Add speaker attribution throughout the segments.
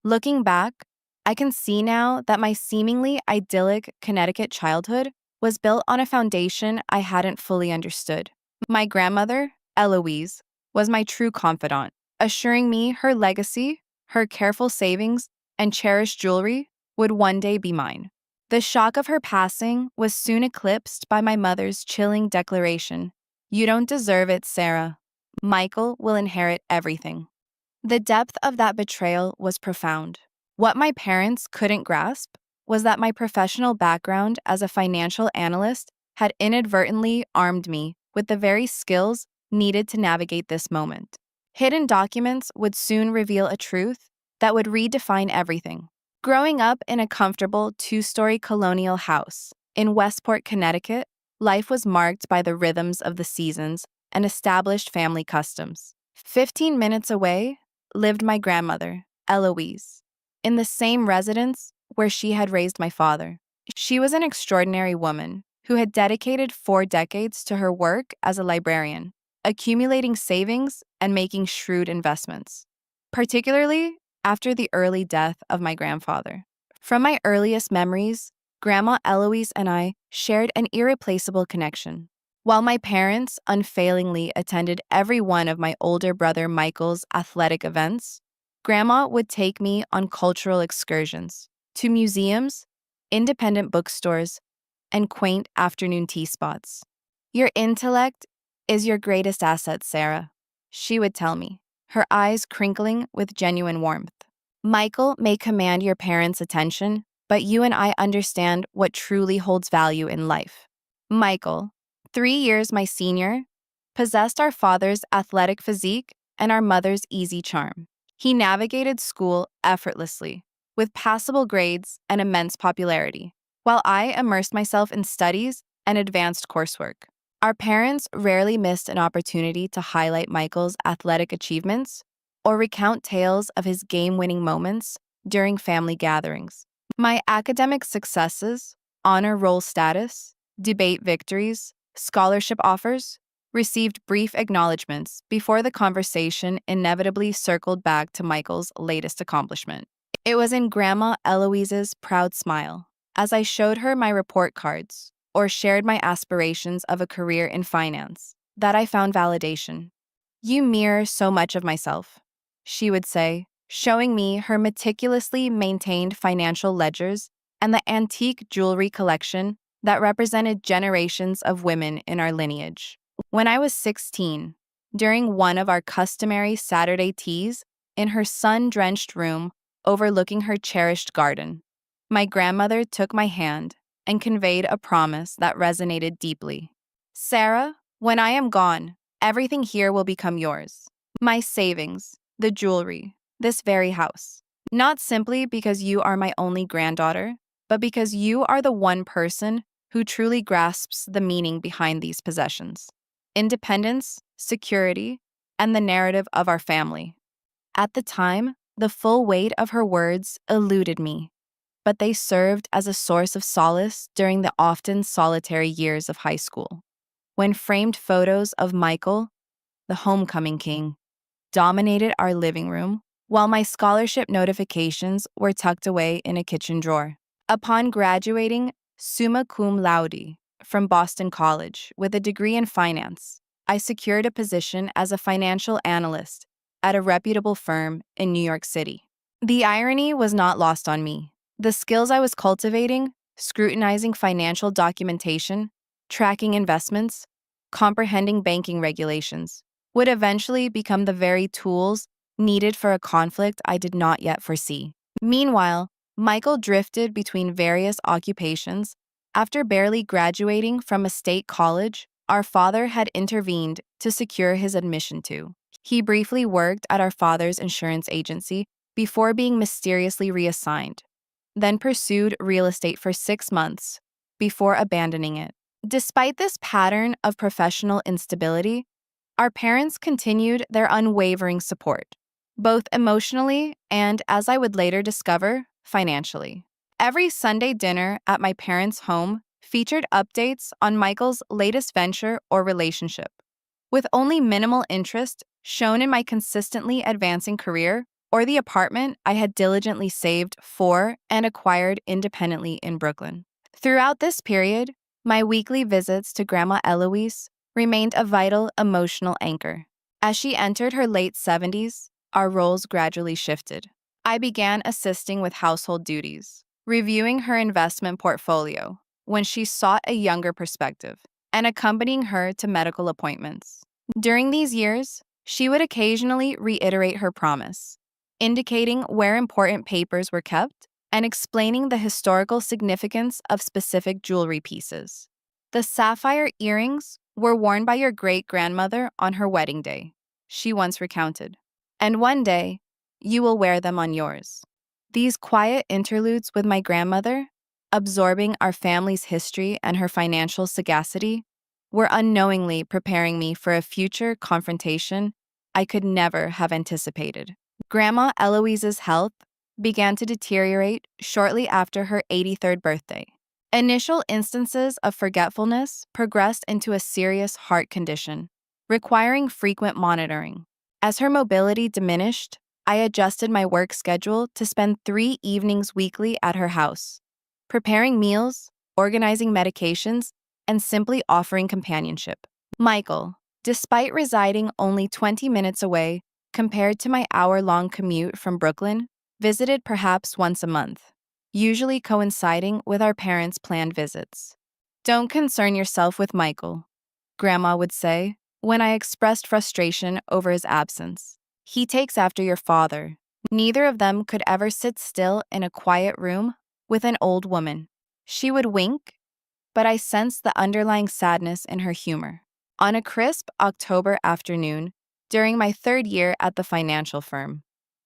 Speaker 1: Looking back, I can see now that my seemingly idyllic Connecticut childhood was built on a foundation I hadn't fully understood. My grandmother, Eloise, was my true confidant, assuring me her legacy, her careful savings, and cherished jewelry would one day be mine. The shock of her passing was soon eclipsed by my mother's chilling declaration, "You don't deserve it, Sarah. Michael will inherit everything." The depth of that betrayal was profound. What my parents couldn't grasp was that my professional background as a financial analyst had inadvertently armed me with the very skills needed to navigate this moment. Hidden documents would soon reveal a truth that would redefine everything. Growing up in a comfortable two-story colonial house in Westport, Connecticut, life was marked by the rhythms of the seasons and established family customs. 15 minutes away lived my grandmother, Eloise, in the same residence where she had raised my father. She was an extraordinary woman who had dedicated 4 decades to her work as a librarian, accumulating savings and making shrewd investments, particularly after the early death of my grandfather. From my earliest memories, Grandma Eloise and I shared an irreplaceable connection. While my parents unfailingly attended every one of my older brother Michael's athletic events, Grandma would take me on cultural excursions to museums, independent bookstores, and quaint afternoon tea spots. "Your intellect is your greatest asset, Sarah," she would tell me, her eyes crinkling with genuine warmth. "Michael may command your parents' attention, but you and I understand what truly holds value in life." Michael, 3 years my senior, possessed our father's athletic physique and our mother's easy charm. He navigated school effortlessly, with passable grades and immense popularity, while I immersed myself in studies and advanced coursework. Our parents rarely missed an opportunity to highlight Michael's athletic achievements or recount tales of his game-winning moments during family gatherings. My academic successes, honor roll status, debate victories, scholarship offers received brief acknowledgments before the conversation inevitably circled back to Michael's latest accomplishment. It was in Grandma Eloise's proud smile, as I showed her my report cards or shared my aspirations of a career in finance, that I found validation. "You mirror so much of myself," she would say, showing me her meticulously maintained financial ledgers and the antique jewelry collection that represented generations of women in our lineage. When I was 16, during one of our customary Saturday teas in her sun-drenched room overlooking her cherished garden, my grandmother took my hand and conveyed a promise that resonated deeply. "Sarah, when I am gone, everything here will become yours. My savings, the jewelry, this very house. Not simply because you are my only granddaughter, but because you are the one person who truly grasps the meaning behind these possessions. Independence, security, and the narrative of our family." At the time, the full weight of her words eluded me, but they served as a source of solace during the often solitary years of high school, when framed photos of Michael, the homecoming king, dominated our living room, while my scholarship notifications were tucked away in a kitchen drawer. Upon graduating summa cum laude from Boston College with a degree in finance, I secured a position as a financial analyst at a reputable firm in New York City. The irony was not lost on me. The skills I was cultivating, scrutinizing financial documentation, tracking investments, comprehending banking regulations, would eventually become the very tools needed for a conflict I did not yet foresee. Meanwhile, Michael drifted between various occupations. After barely graduating from a state college our father had intervened to secure his admission to. He briefly worked at our father's insurance agency before being mysteriously reassigned, then pursued real estate for 6 months before abandoning it. Despite this pattern of professional instability, our parents continued their unwavering support, both emotionally and, as I would later discover, financially. Every Sunday dinner at my parents' home featured updates on Michael's latest venture or relationship, with only minimal interest shown in my consistently advancing career or the apartment I had diligently saved for and acquired independently in Brooklyn. Throughout this period, my weekly visits to Grandma Eloise remained a vital emotional anchor. As she entered her late 70s, our roles gradually shifted. I began assisting with household duties, reviewing her investment portfolio when she sought a younger perspective, and accompanying her to medical appointments. During these years, she would occasionally reiterate her promise, indicating where important papers were kept and explaining the historical significance of specific jewelry pieces. The sapphire earrings were worn by your great-grandmother on her wedding day, she once recounted. And one day, you will wear them on yours. These quiet interludes with my grandmother, absorbing our family's history and her financial sagacity, were unknowingly preparing me for a future confrontation I could never have anticipated. Grandma Eloise's health began to deteriorate shortly after her 83rd birthday. Initial instances of forgetfulness progressed into a serious heart condition, requiring frequent monitoring. As her mobility diminished, I adjusted my work schedule to spend 3 evenings weekly at her house, preparing meals, organizing medications, and simply offering companionship. Michael, despite residing only 20 minutes away compared to my hour-long commute from Brooklyn, visited perhaps once a month, usually coinciding with our parents' planned visits. "Don't concern yourself with Michael," Grandma would say when I expressed frustration over his absence. "He takes after your father." Neither of them could ever sit still in a quiet room with an old woman. She would wink, but I sensed the underlying sadness in her humor. On a crisp October afternoon, during my 3rd year at the financial firm,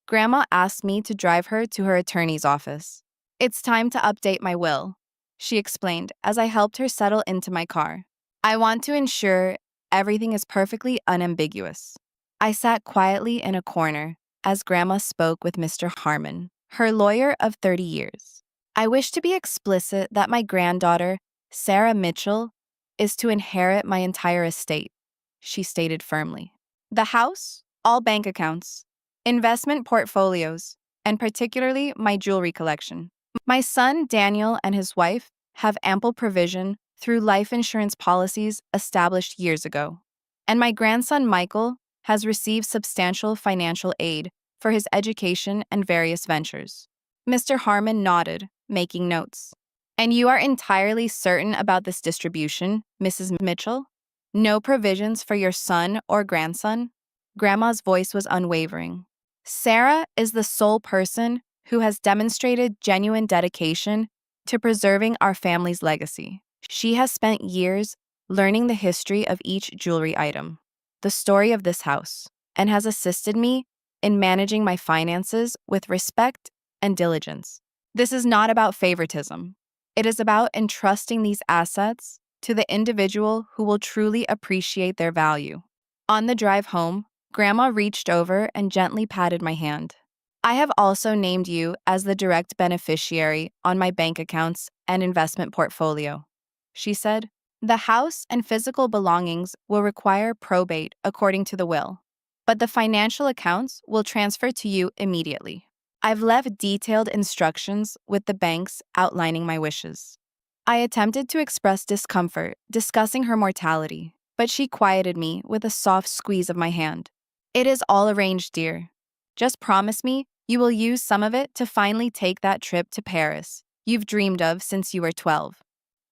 Speaker 1: Grandma asked me to drive her to her attorney's office. "It's time to update my will," she explained as I helped her settle into my car. "I want to ensure everything is perfectly unambiguous." I sat quietly in a corner as Grandma spoke with Mr. Harmon, her lawyer of 30 years. "I wish to be explicit that my granddaughter, Sarah Mitchell, is to inherit my entire estate," she stated firmly. "The house, all bank accounts, investment portfolios, and particularly my jewelry collection. My son Daniel and his wife have ample provision through life insurance policies established years ago. And my grandson Michael has received substantial financial aid for his education and various ventures." Mr. Harmon nodded, making notes. "And you are entirely certain about this distribution, Mrs. Mitchell? No provisions for your son or grandson?" Grandma's voice was unwavering. "Sarah is the sole person who has demonstrated genuine dedication to preserving our family's legacy. She has spent years learning the history of each jewelry item, the story of this house, and has assisted me in managing my finances with respect and diligence. This is not about favoritism. It is about entrusting these assets to the individual who will truly appreciate their value." On the drive home, Grandma reached over and gently patted my hand. "I have also named you as the direct beneficiary on my bank accounts and investment portfolio," she said. "The house and physical belongings will require probate according to the will, but the financial accounts will transfer to you immediately. I've left detailed instructions with the banks outlining my wishes." I attempted to express discomfort discussing her mortality, but she quieted me with a soft squeeze of my hand. "It is all arranged, dear. Just promise me you will use some of it to finally take that trip to Paris you've dreamed of since you were 12.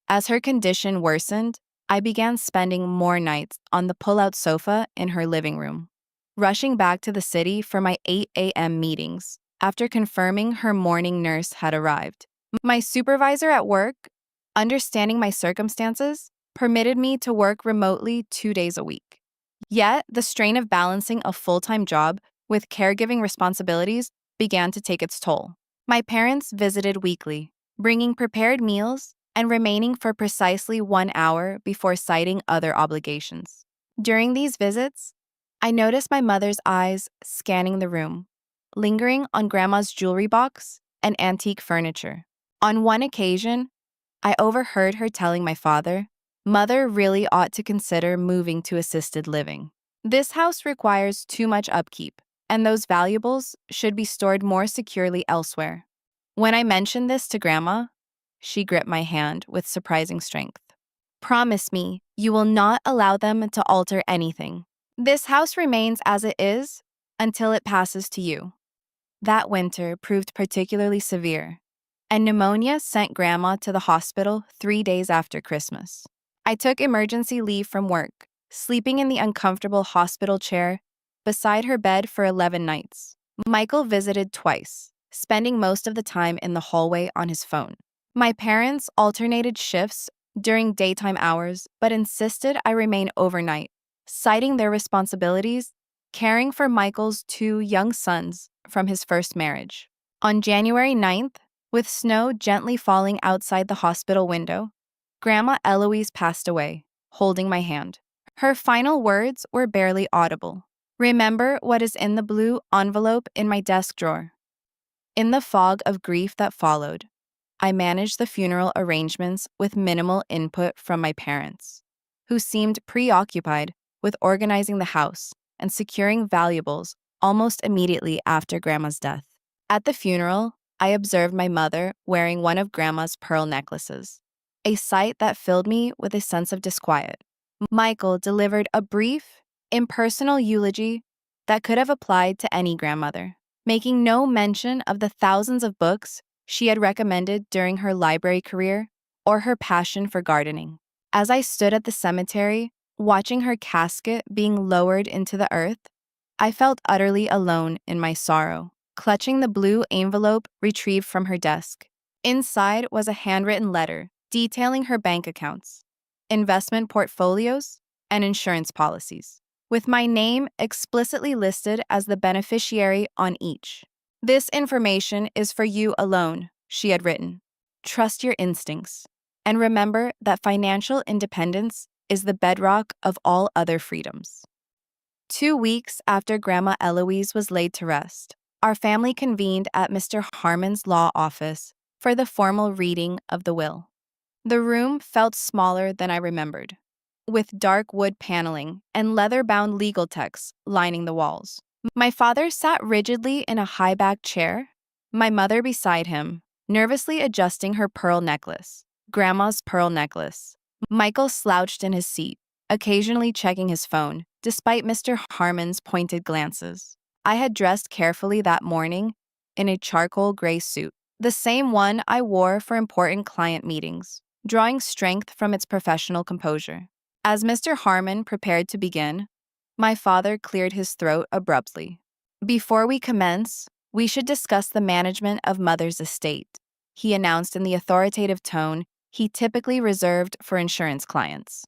Speaker 1: As her condition worsened, I began spending more nights on the pull-out sofa in her living room, rushing back to the city for my 8 a.m. meetings after confirming her morning nurse had arrived. My supervisor at work, understanding my circumstances, permitted me to work remotely 2 days a week. Yet, the strain of balancing a full-time job with caregiving responsibilities began to take its toll. My parents visited weekly, bringing prepared meals and remaining for precisely 1 hour before citing other obligations. During these visits, I noticed my mother's eyes scanning the room, lingering on Grandma's jewelry box and antique furniture. On one occasion, I overheard her telling my father, "Mother really ought to consider moving to assisted living. This house requires too much upkeep, and those valuables should be stored more securely elsewhere. When I mentioned this to Grandma, she gripped my hand with surprising strength. Promise me you will not allow them to alter anything. This house remains as it is until it passes to you. That winter proved particularly severe, and pneumonia sent Grandma to the hospital 3 days after Christmas. I took emergency leave from work, sleeping in the uncomfortable hospital chair beside her bed for 11 nights. Michael visited twice, spending most of the time in the hallway on his phone. My parents alternated shifts during daytime hours, but insisted I remain overnight, citing their responsibilities caring for Michael's 2 young sons from his first marriage. On January 9th, with snow gently falling outside the hospital window, Grandma Eloise passed away, holding my hand. Her final words were barely audible. Remember what is in the blue envelope in my desk drawer. In the fog of grief that followed, I managed the funeral arrangements with minimal input from my parents, who seemed preoccupied with organizing the house and securing valuables almost immediately after Grandma's death. At the funeral, I observed my mother wearing one of Grandma's pearl necklaces, a sight that filled me with a sense of disquiet. Michael delivered a brief, impersonal eulogy that could have applied to any grandmother, making no mention of the thousands of books she had recommended during her library career or her passion for gardening. As I stood at the cemetery, watching her casket being lowered into the earth, I felt utterly alone in my sorrow. Clutching the blue envelope retrieved from her desk, inside was a handwritten letter detailing her bank accounts, investment portfolios, and insurance policies, with my name explicitly listed as the beneficiary on each. This information is for you alone, she had written. Trust your instincts, and remember that financial independence is the bedrock of all other freedoms. 2 weeks after Grandma Eloise was laid to rest, our family convened at Mr. Harmon's law office for the formal reading of the will. The room felt smaller than I remembered, with dark wood paneling and leather-bound legal texts lining the walls. My father sat rigidly in a high-backed chair, my mother beside him, nervously adjusting her pearl necklace, Grandma's pearl necklace. Michael slouched in his seat, occasionally checking his phone, despite Mr. Harmon's pointed glances. I had dressed carefully that morning in a charcoal gray suit, the same one I wore for important client meetings, drawing strength from its professional composure. As Mr. Harmon prepared to begin, my father cleared his throat abruptly. Before we commence, we should discuss the management of Mother's estate, he announced in the authoritative tone he typically reserved for insurance clients.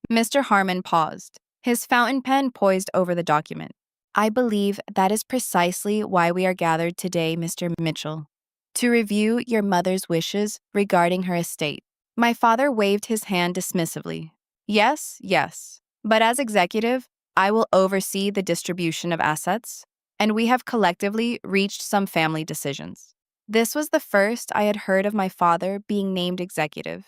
Speaker 1: Mr. Harmon paused, his fountain pen poised over the document. I believe that is precisely why we are gathered today, Mr. Mitchell, to review your mother's wishes regarding her estate. My father waved his hand dismissively. Yes, but as executive, I will oversee the distribution of assets, and we have collectively reached some family decisions. This was the first I had heard of my father being named executive,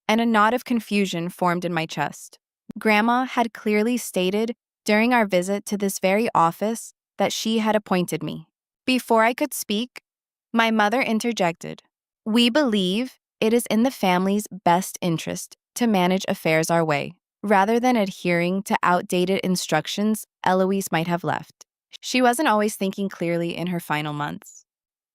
Speaker 1: and a knot of confusion formed in my chest. Grandma had clearly stated during our visit to this very office that she had appointed me. Before I could speak, my mother interjected. We believe it is in the family's best interest to manage affairs our way, rather than adhering to outdated instructions Eloise might have left. She wasn't always thinking clearly in her final months.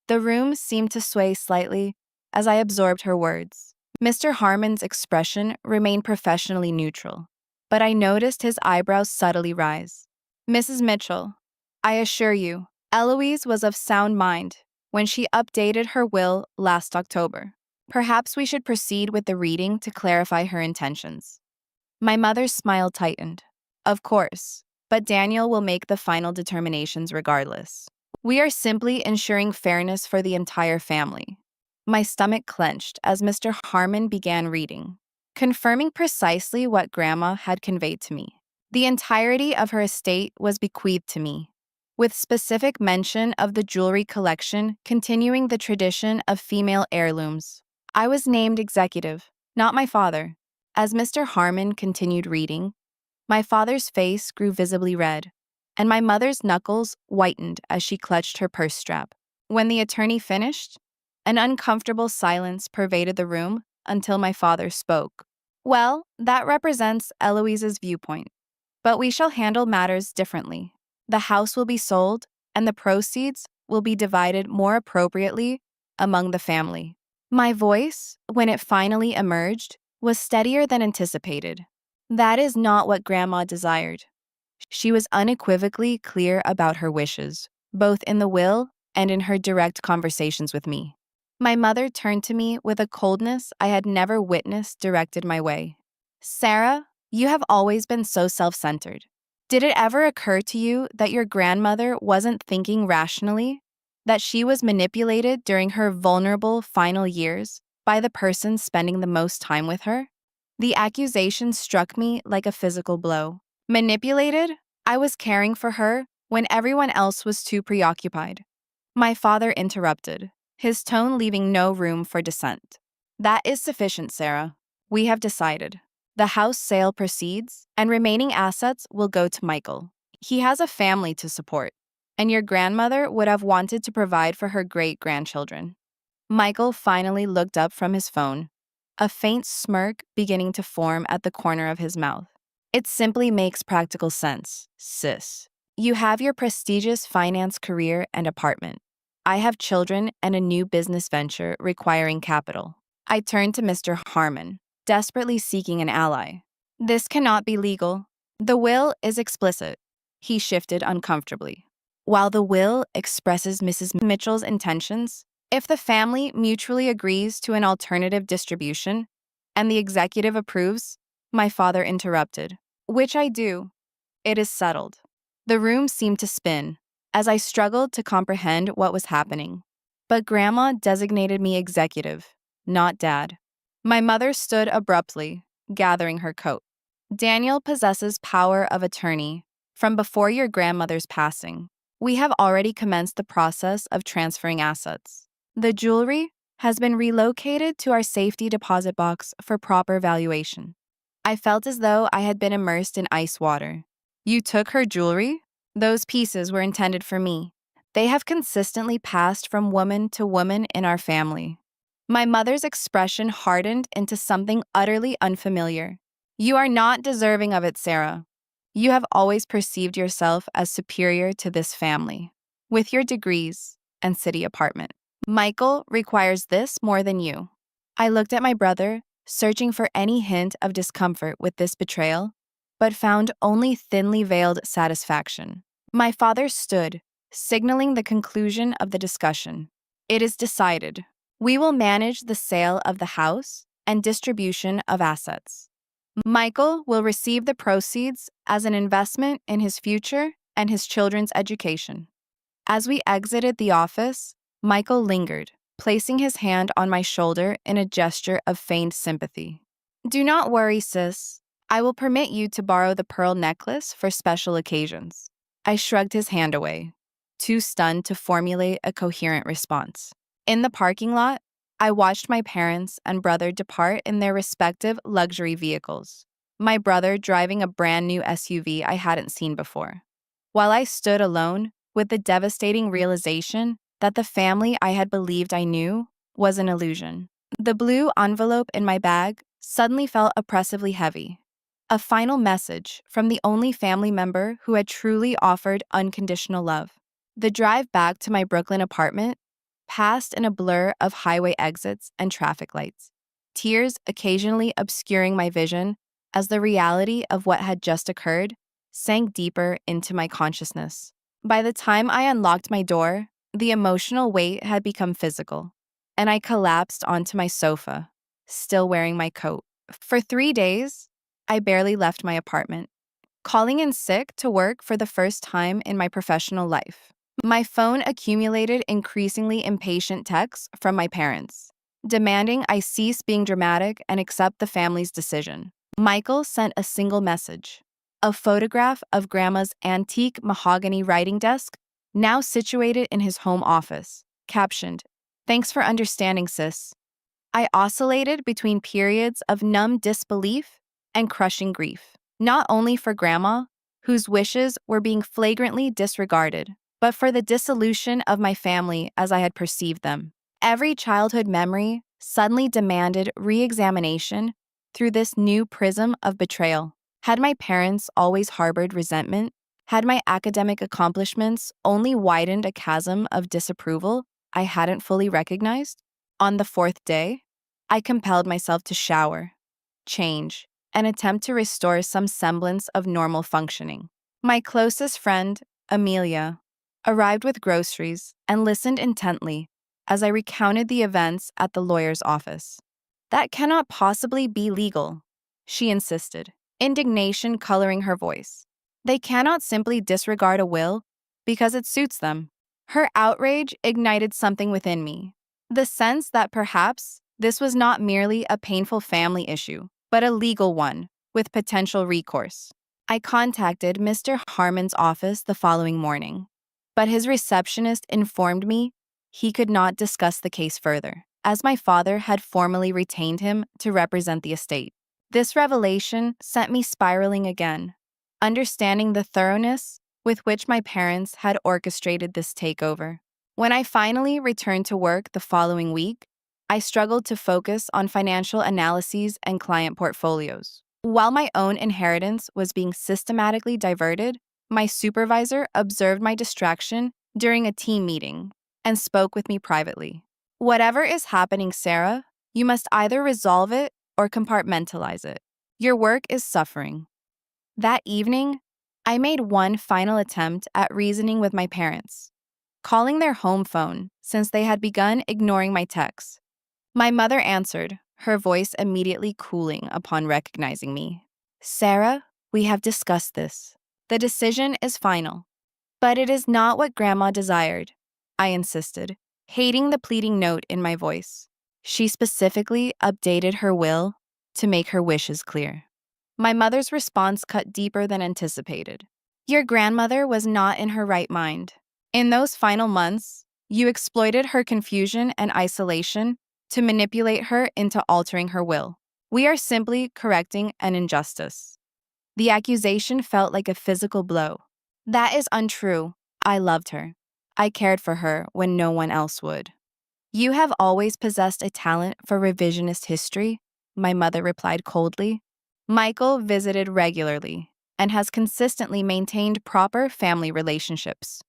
Speaker 1: The room seemed to sway slightly as I absorbed her words. Mr. Harmon's expression remained professionally neutral, but I noticed his eyebrows subtly rise. Mrs. Mitchell, I assure you, Eloise was of sound mind when she updated her will last October. Perhaps we should proceed with the reading to clarify her intentions. My mother's smile tightened. Of course, but Daniel will make the final determinations regardless. We are simply ensuring fairness for the entire family. My stomach clenched as Mr. Harmon began reading, confirming precisely what Grandma had conveyed to me. The entirety of her estate was bequeathed to me, with specific mention of the jewelry collection continuing the tradition of female heirlooms. I was named executive, not my father. As Mr. Harmon continued reading, my father's face grew visibly red, and my mother's knuckles whitened as she clutched her purse strap. When the attorney finished, an uncomfortable silence pervaded the room until my father spoke. Well, that represents Eloise's viewpoint. But we shall handle matters differently. The house will be sold, and the proceeds will be divided more appropriately among the family. My voice, when it finally emerged, was steadier than anticipated. That is not what Grandma desired. She was unequivocally clear about her wishes, both in the will and in her direct conversations with me. My mother turned to me with a coldness I had never witnessed directed my way. Sarah, you have always been so self-centered. Did it ever occur to you that your grandmother wasn't thinking rationally? That she was manipulated during her vulnerable final years by the person spending the most time with her? The accusation struck me like a physical blow. Manipulated? I was caring for her when everyone else was too preoccupied. My father interrupted, his tone leaving no room for dissent. That is sufficient, Sarah. We have decided. The house sale proceeds, and remaining assets will go to Michael. He has a family to support, and your grandmother would have wanted to provide for her great-grandchildren. Michael finally looked up from his phone, a faint smirk beginning to form at the corner of his mouth. It simply makes practical sense, sis. You have your prestigious finance career and apartment. I have children and a new business venture requiring capital. I turned to Mr. Harmon, desperately seeking an ally. This cannot be legal. The will is explicit. He shifted uncomfortably. While the will expresses Mrs. Mitchell's intentions, if the family mutually agrees to an alternative distribution and the executive approves, my father interrupted. Which I do. It is settled. The room seemed to spin as I struggled to comprehend what was happening. But Grandma designated me executive, not Dad. My mother stood abruptly, gathering her coat. Daniel possesses power of attorney from before your grandmother's passing. We have already commenced the process of transferring assets. The jewelry has been relocated to our safety deposit box for proper valuation. I felt as though I had been immersed in ice water. You took her jewelry? Those pieces were intended for me. They have consistently passed from woman to woman in our family. My mother's expression hardened into something utterly unfamiliar. You are not deserving of it, Sarah. You have always perceived yourself as superior to this family, with your degrees and city apartment. Michael requires this more than you. I looked at my brother, searching for any hint of discomfort with this betrayal, but found only thinly veiled satisfaction. My father stood, signaling the conclusion of the discussion. It is decided. We will manage the sale of the house and distribution of assets. Michael will receive the proceeds as an investment in his future and his children's education. As we exited the office, Michael lingered, placing his hand on my shoulder in a gesture of feigned sympathy. Do not worry, sis. I will permit you to borrow the pearl necklace for special occasions. I shrugged his hand away, too stunned to formulate a coherent response. In the parking lot, I watched my parents and brother depart in their respective luxury vehicles, my brother driving a brand new SUV I hadn't seen before, while I stood alone with the devastating realization that the family I had believed I knew was an illusion. The blue envelope in my bag suddenly felt oppressively heavy. A final message from the only family member who had truly offered unconditional love. The drive back to my Brooklyn apartment passed in a blur of highway exits and traffic lights, tears occasionally obscuring my vision as the reality of what had just occurred sank deeper into my consciousness. By the time I unlocked my door, the emotional weight had become physical, and I collapsed onto my sofa, still wearing my coat. For 3 days, I barely left my apartment, calling in sick to work for the first time in my professional life. My phone accumulated increasingly impatient texts from my parents, demanding I cease being dramatic and accept the family's decision. Michael sent a single message, a photograph of Grandma's antique mahogany writing desk, now situated in his home office, captioned, "Thanks for understanding, sis." I oscillated between periods of numb disbelief and crushing grief, not only for Grandma, whose wishes were being flagrantly disregarded, but for the dissolution of my family as I had perceived them. Every childhood memory suddenly demanded re-examination through this new prism of betrayal. Had my parents always harbored resentment? Had my academic accomplishments only widened a chasm of disapproval I hadn't fully recognized? On the fourth day, I compelled myself to shower, change, and attempt to restore some semblance of normal functioning. My closest friend, Amelia, arrived with groceries and listened intently as I recounted the events at the lawyer's office. "That cannot possibly be legal," she insisted, indignation coloring her voice. "They cannot simply disregard a will because it suits them." Her outrage ignited something within me, the sense that perhaps this was not merely a painful family issue, but a legal one with potential recourse. I contacted Mr. Harmon's office the following morning, but his receptionist informed me he could not discuss the case further, as my father had formally retained him to represent the estate. This revelation sent me spiraling again, understanding the thoroughness with which my parents had orchestrated this takeover. When I finally returned to work the following week, I struggled to focus on financial analyses and client portfolios. While my own inheritance was being systematically diverted, my supervisor observed my distraction during a team meeting and spoke with me privately. "Whatever is happening, Sarah, you must either resolve it or compartmentalize it. Your work is suffering." That evening, I made one final attempt at reasoning with my parents, calling their home phone since they had begun ignoring my texts. My mother answered, her voice immediately cooling upon recognizing me. "Sarah, we have discussed this. The decision is final." "But it is not what Grandma desired," I insisted, hating the pleading note in my voice. "She specifically updated her will to make her wishes clear." My mother's response cut deeper than anticipated. "Your grandmother was not in her right mind. In those final months, you exploited her confusion and isolation to manipulate her into altering her will. We are simply correcting an injustice." The accusation felt like a physical blow. "That is untrue. I loved her. I cared for her when no one else would." "You have always possessed a talent for revisionist history," my mother replied coldly. "Michael visited regularly and has consistently maintained proper family relationships,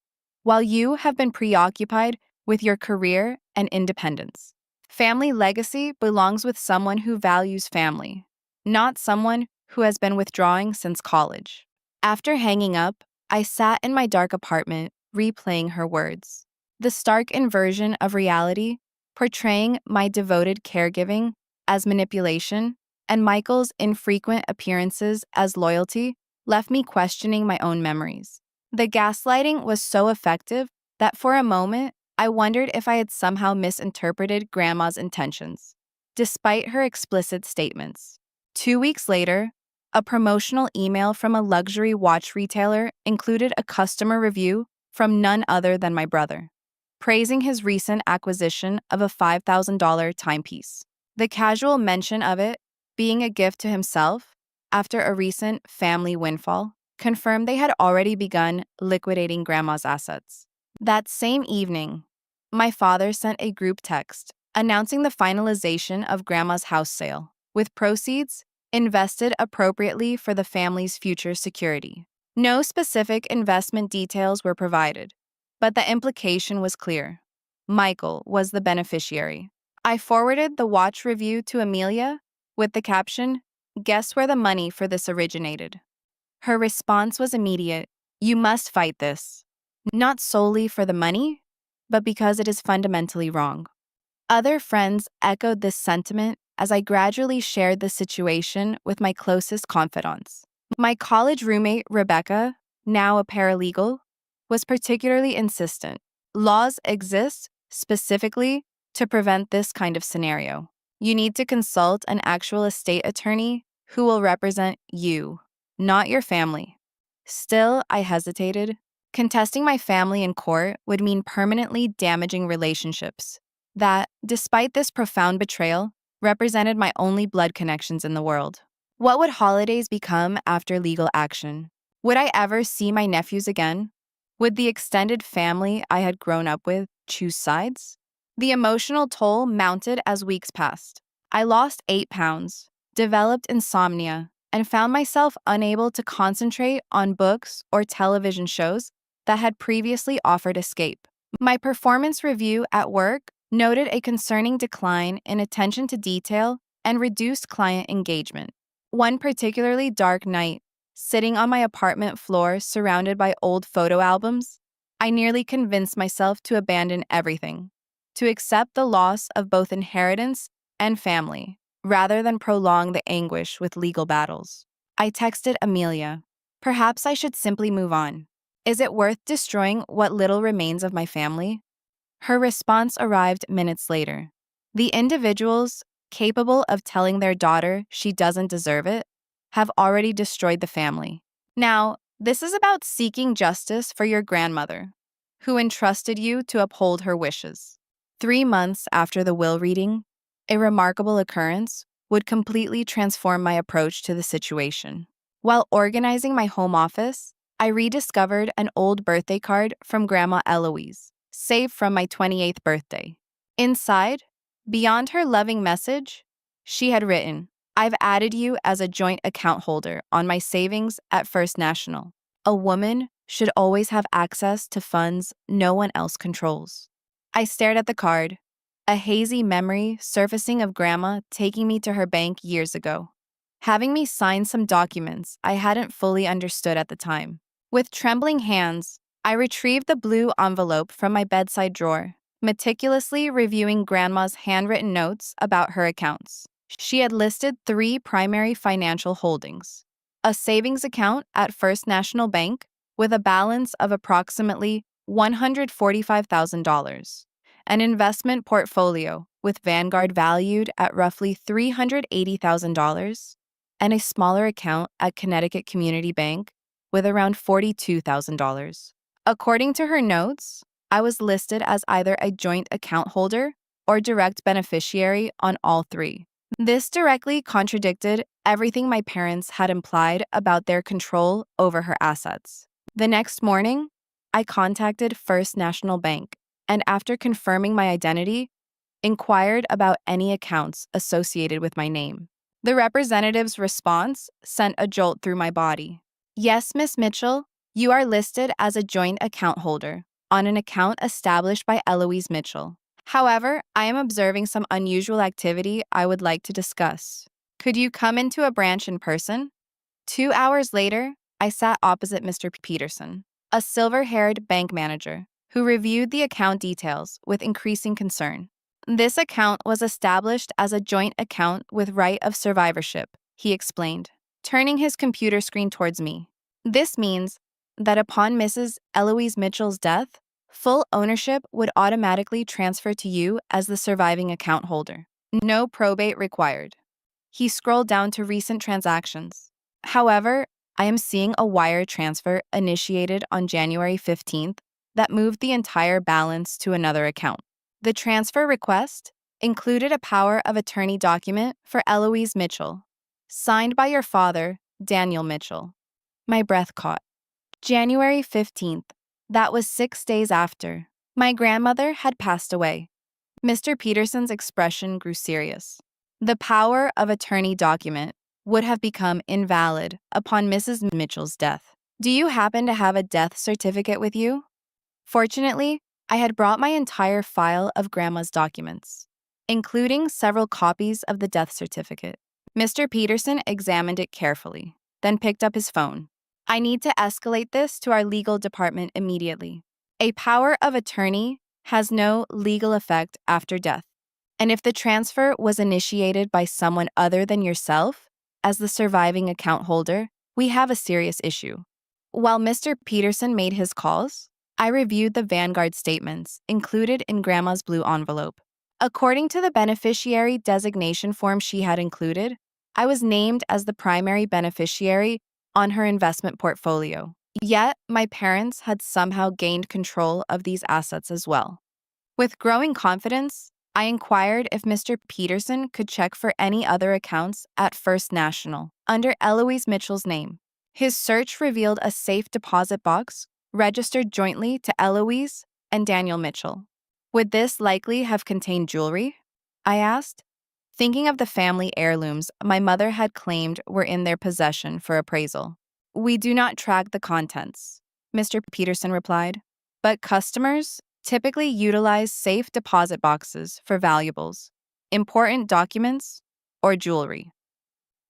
Speaker 1: while you have been preoccupied with your career and independence. Family legacy belongs with someone who values family, not someone who has been withdrawing since college." After hanging up, I sat in my dark apartment, replaying her words. The stark inversion of reality, portraying my devoted caregiving as manipulation and Michael's infrequent appearances as loyalty, left me questioning my own memories. The gaslighting was so effective that for a moment, I wondered if I had somehow misinterpreted Grandma's intentions, despite her explicit statements. 2 weeks later, a promotional email from a luxury watch retailer included a customer review from none other than my brother, praising his recent acquisition of a $5,000 timepiece. The casual mention of it being a gift to himself after a recent family windfall confirmed they had already begun liquidating Grandma's assets. That same evening, my father sent a group text announcing the finalization of Grandma's house sale, with proceeds invested appropriately for the family's future security. No specific investment details were provided, but the implication was clear. Michael was the beneficiary. I forwarded the watch review to Amelia with the caption, "Guess where the money for this originated?" Her response was immediate. "You must fight this. Not solely for the money, but because it is fundamentally wrong." Other friends echoed this sentiment as I gradually shared the situation with my closest confidants. My college roommate, Rebecca, now a paralegal, was particularly insistent. Laws exist specifically to prevent this kind of scenario. You need to consult an actual estate attorney who will represent you, not your family. Still, I hesitated. Contesting my family in court would mean permanently damaging relationships that, despite this profound betrayal, represented my only blood connections in the world. What would holidays become after legal action? Would I ever see my nephews again? Would the extended family I had grown up with choose sides? The emotional toll mounted as weeks passed. I lost 8 pounds, developed insomnia, and found myself unable to concentrate on books or television shows that had previously offered escape. My performance review at work noted a concerning decline in attention to detail and reduced client engagement. One particularly dark night, sitting on my apartment floor surrounded by old photo albums, I nearly convinced myself to abandon everything, to accept the loss of both inheritance and family, rather than prolong the anguish with legal battles. I texted Amelia. Perhaps I should simply move on. Is it worth destroying what little remains of my family? Her response arrived minutes later. The individuals capable of telling their daughter she doesn't deserve it have already destroyed the family. Now, this is about seeking justice for your grandmother, who entrusted you to uphold her wishes. 3 months after the will reading, a remarkable occurrence would completely transform my approach to the situation. While organizing my home office, I rediscovered an old birthday card from Grandma Eloise, saved from my 28th birthday. Inside, beyond her loving message, she had written, "I've added you as a joint account holder on my savings at First National. A woman should always have access to funds no one else controls." I stared at the card, a hazy memory surfacing of Grandma taking me to her bank years ago, having me sign some documents I hadn't fully understood at the time. With trembling hands, I retrieved the blue envelope from my bedside drawer, meticulously reviewing Grandma's handwritten notes about her accounts. She had listed 3 primary financial holdings: a savings account at First National Bank with a balance of approximately $145,000, an investment portfolio with Vanguard valued at roughly $380,000, and a smaller account at Connecticut Community Bank with around $42,000. According to her notes, I was listed as either a joint account holder or direct beneficiary on all 3. This directly contradicted everything my parents had implied about their control over her assets. The next morning, I contacted First National Bank and, after confirming my identity, inquired about any accounts associated with my name. The representative's response sent a jolt through my body. "Yes, Miss Mitchell, you are listed as a joint account holder on an account established by Eloise Mitchell. However, I am observing some unusual activity I would like to discuss. Could you come into a branch in person?" 2 hours later, I sat opposite Mr. Peterson, a silver-haired bank manager, who reviewed the account details with increasing concern. "This account was established as a joint account with right of survivorship," he explained, turning his computer screen towards me. "This means that upon Mrs. Eloise Mitchell's death, full ownership would automatically transfer to you as the surviving account holder. No probate required." He scrolled down to recent transactions. "However, I am seeing a wire transfer initiated on January 15th that moved the entire balance to another account. The transfer request included a power of attorney document for Eloise Mitchell, signed by your father, Daniel Mitchell." My breath caught. January 15th. That was 6 days after. My grandmother had passed away. Mr. Peterson's expression grew serious. The power of attorney document would have become invalid upon Mrs. Mitchell's death. "Do you happen to have a death certificate with you?" Fortunately, I had brought my entire file of Grandma's documents, including several copies of the death certificate. Mr. Peterson examined it carefully, then picked up his phone. "I need to escalate this to our legal department immediately. A power of attorney has no legal effect after death, and if the transfer was initiated by someone other than yourself, as the surviving account holder, we have a serious issue." While Mr. Peterson made his calls, I reviewed the Vanguard statements included in Grandma's blue envelope. According to the beneficiary designation form she had included, I was named as the primary beneficiary on her investment portfolio. Yet, my parents had somehow gained control of these assets as well. With growing confidence, I inquired if Mr. Peterson could check for any other accounts at First National under Eloise Mitchell's name. His search revealed a safe deposit box registered jointly to Eloise and Daniel Mitchell. Would this likely have contained jewelry? I asked, thinking of the family heirlooms my mother had claimed were in their possession for appraisal. We do not track the contents, Mr. Peterson replied, but customers typically utilize safe deposit boxes for valuables, important documents, or jewelry.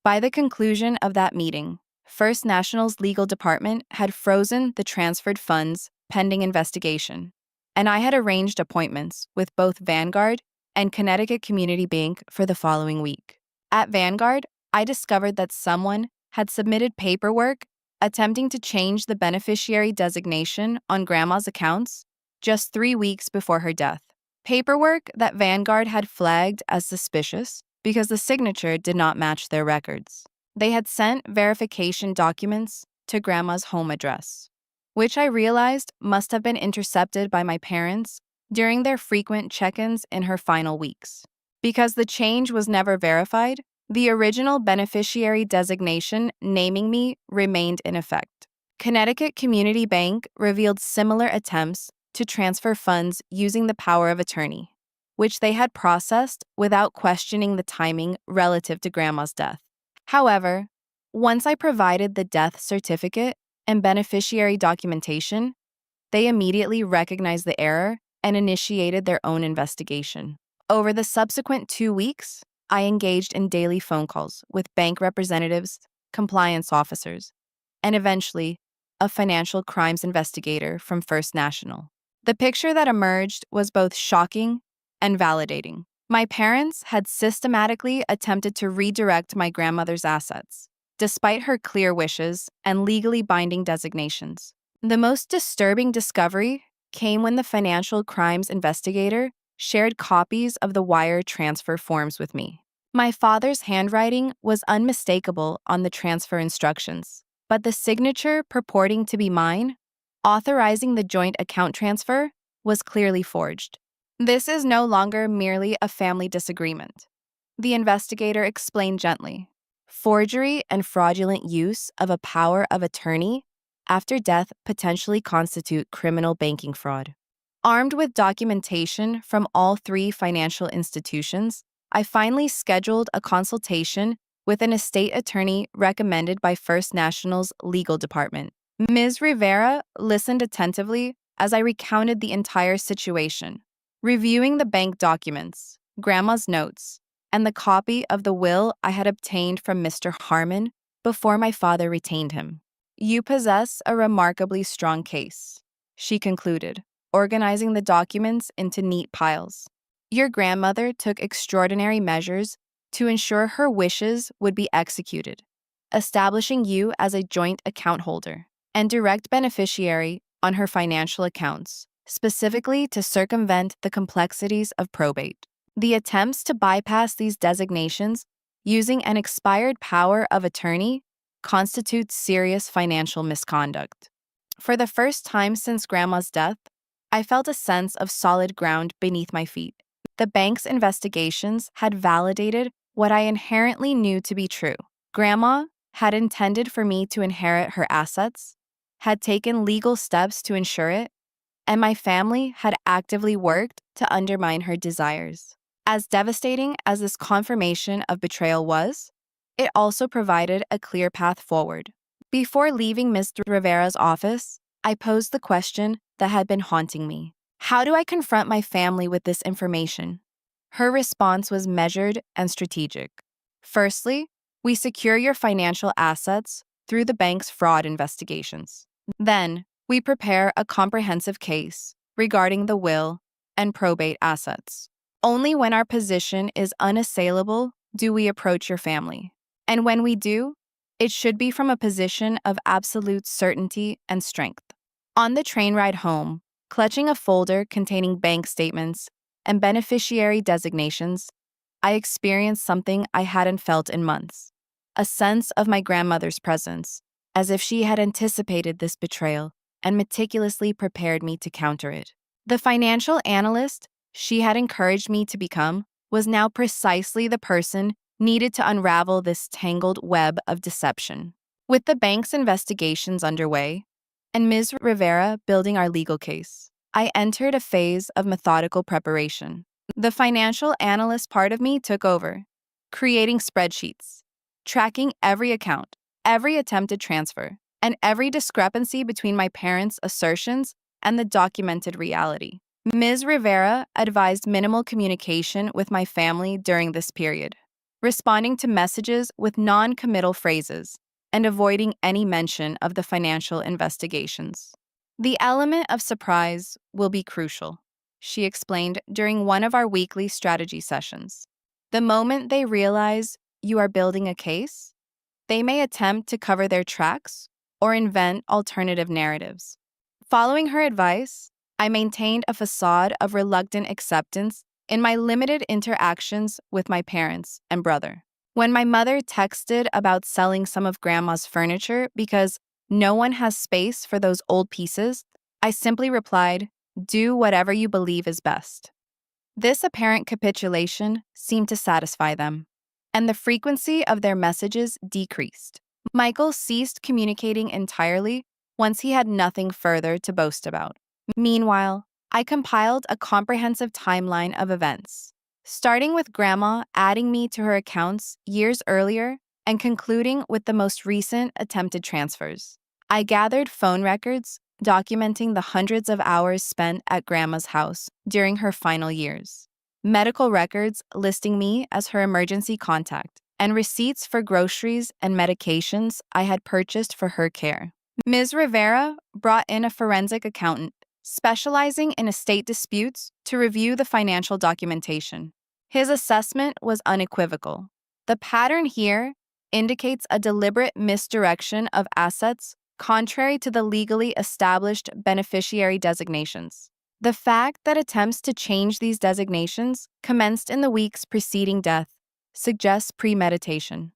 Speaker 1: By the conclusion of that meeting, First National's legal department had frozen the transferred funds pending investigation, and I had arranged appointments with both Vanguard and Connecticut Community Bank for the following week. At Vanguard, I discovered that someone had submitted paperwork attempting to change the beneficiary designation on Grandma's accounts just 3 weeks before her death. Paperwork that Vanguard had flagged as suspicious because the signature did not match their records. They had sent verification documents to Grandma's home address, which I realized must have been intercepted by my parents during their frequent check-ins in her final weeks. Because the change was never verified, the original beneficiary designation naming me remained in effect. Connecticut Community Bank revealed similar attempts to transfer funds using the power of attorney, which they had processed without questioning the timing relative to Grandma's death. However, once I provided the death certificate and beneficiary documentation, they immediately recognized the error and initiated their own investigation. Over the subsequent 2 weeks, I engaged in daily phone calls with bank representatives, compliance officers, and eventually, a financial crimes investigator from First National. The picture that emerged was both shocking and validating. My parents had systematically attempted to redirect my grandmother's assets, despite her clear wishes and legally binding designations. The most disturbing discovery came when the financial crimes investigator shared copies of the wire transfer forms with me. My father's handwriting was unmistakable on the transfer instructions, but the signature purporting to be mine, authorizing the joint account transfer, was clearly forged. This is no longer merely a family disagreement, the investigator explained gently. Forgery and fraudulent use of a power of attorney after death potentially constitute criminal banking fraud. Armed with documentation from all 3 financial institutions, I finally scheduled a consultation with an estate attorney recommended by First National's legal department. Ms. Rivera listened attentively as I recounted the entire situation, reviewing the bank documents, Grandma's notes, and the copy of the will I had obtained from Mr. Harmon before my father retained him. You possess a remarkably strong case, she concluded, organizing the documents into neat piles. Your grandmother took extraordinary measures to ensure her wishes would be executed, establishing you as a joint account holder and direct beneficiary on her financial accounts, specifically to circumvent the complexities of probate. The attempts to bypass these designations using an expired power of attorney constitutes serious financial misconduct. For the first time since Grandma's death, I felt a sense of solid ground beneath my feet. The bank's investigations had validated what I inherently knew to be true. Grandma had intended for me to inherit her assets, had taken legal steps to ensure it, and my family had actively worked to undermine her desires. As devastating as this confirmation of betrayal was, it also provided a clear path forward. Before leaving Ms. Rivera's office, I posed the question that had been haunting me. How do I confront my family with this information? Her response was measured and strategic. Firstly, we secure your financial assets through the bank's fraud investigations. Then, we prepare a comprehensive case regarding the will and probate assets. Only when our position is unassailable do we approach your family. And when we do, it should be from a position of absolute certainty and strength. On the train ride home, clutching a folder containing bank statements and beneficiary designations, I experienced something I hadn't felt in months, a sense of my grandmother's presence, as if she had anticipated this betrayal and meticulously prepared me to counter it. The financial analyst she had encouraged me to become was now precisely the person needed to unravel this tangled web of deception. With the bank's investigations underway and Ms. Rivera building our legal case, I entered a phase of methodical preparation. The financial analyst part of me took over, creating spreadsheets, tracking every account, every attempted transfer, and every discrepancy between my parents' assertions and the documented reality. Ms. Rivera advised minimal communication with my family during this period, responding to messages with non-committal phrases and avoiding any mention of the financial investigations. The element of surprise will be crucial, she explained during one of our weekly strategy sessions. The moment they realize you are building a case, they may attempt to cover their tracks or invent alternative narratives. Following her advice, I maintained a facade of reluctant acceptance in my limited interactions with my parents and brother. When my mother texted about selling some of Grandma's furniture because no one has space for those old pieces, I simply replied, "Do whatever you believe is best." This apparent capitulation seemed to satisfy them, and the frequency of their messages decreased. Michael ceased communicating entirely once he had nothing further to boast about. Meanwhile, I compiled a comprehensive timeline of events, starting with Grandma adding me to her accounts years earlier and concluding with the most recent attempted transfers. I gathered phone records documenting the hundreds of hours spent at Grandma's house during her final years, medical records listing me as her emergency contact, and receipts for groceries and medications I had purchased for her care. Ms. Rivera brought in a forensic accountant specializing in estate disputes to review the financial documentation. His assessment was unequivocal. The pattern here indicates a deliberate misdirection of assets contrary to the legally established beneficiary designations. The fact that attempts to change these designations commenced in the weeks preceding death suggests premeditation.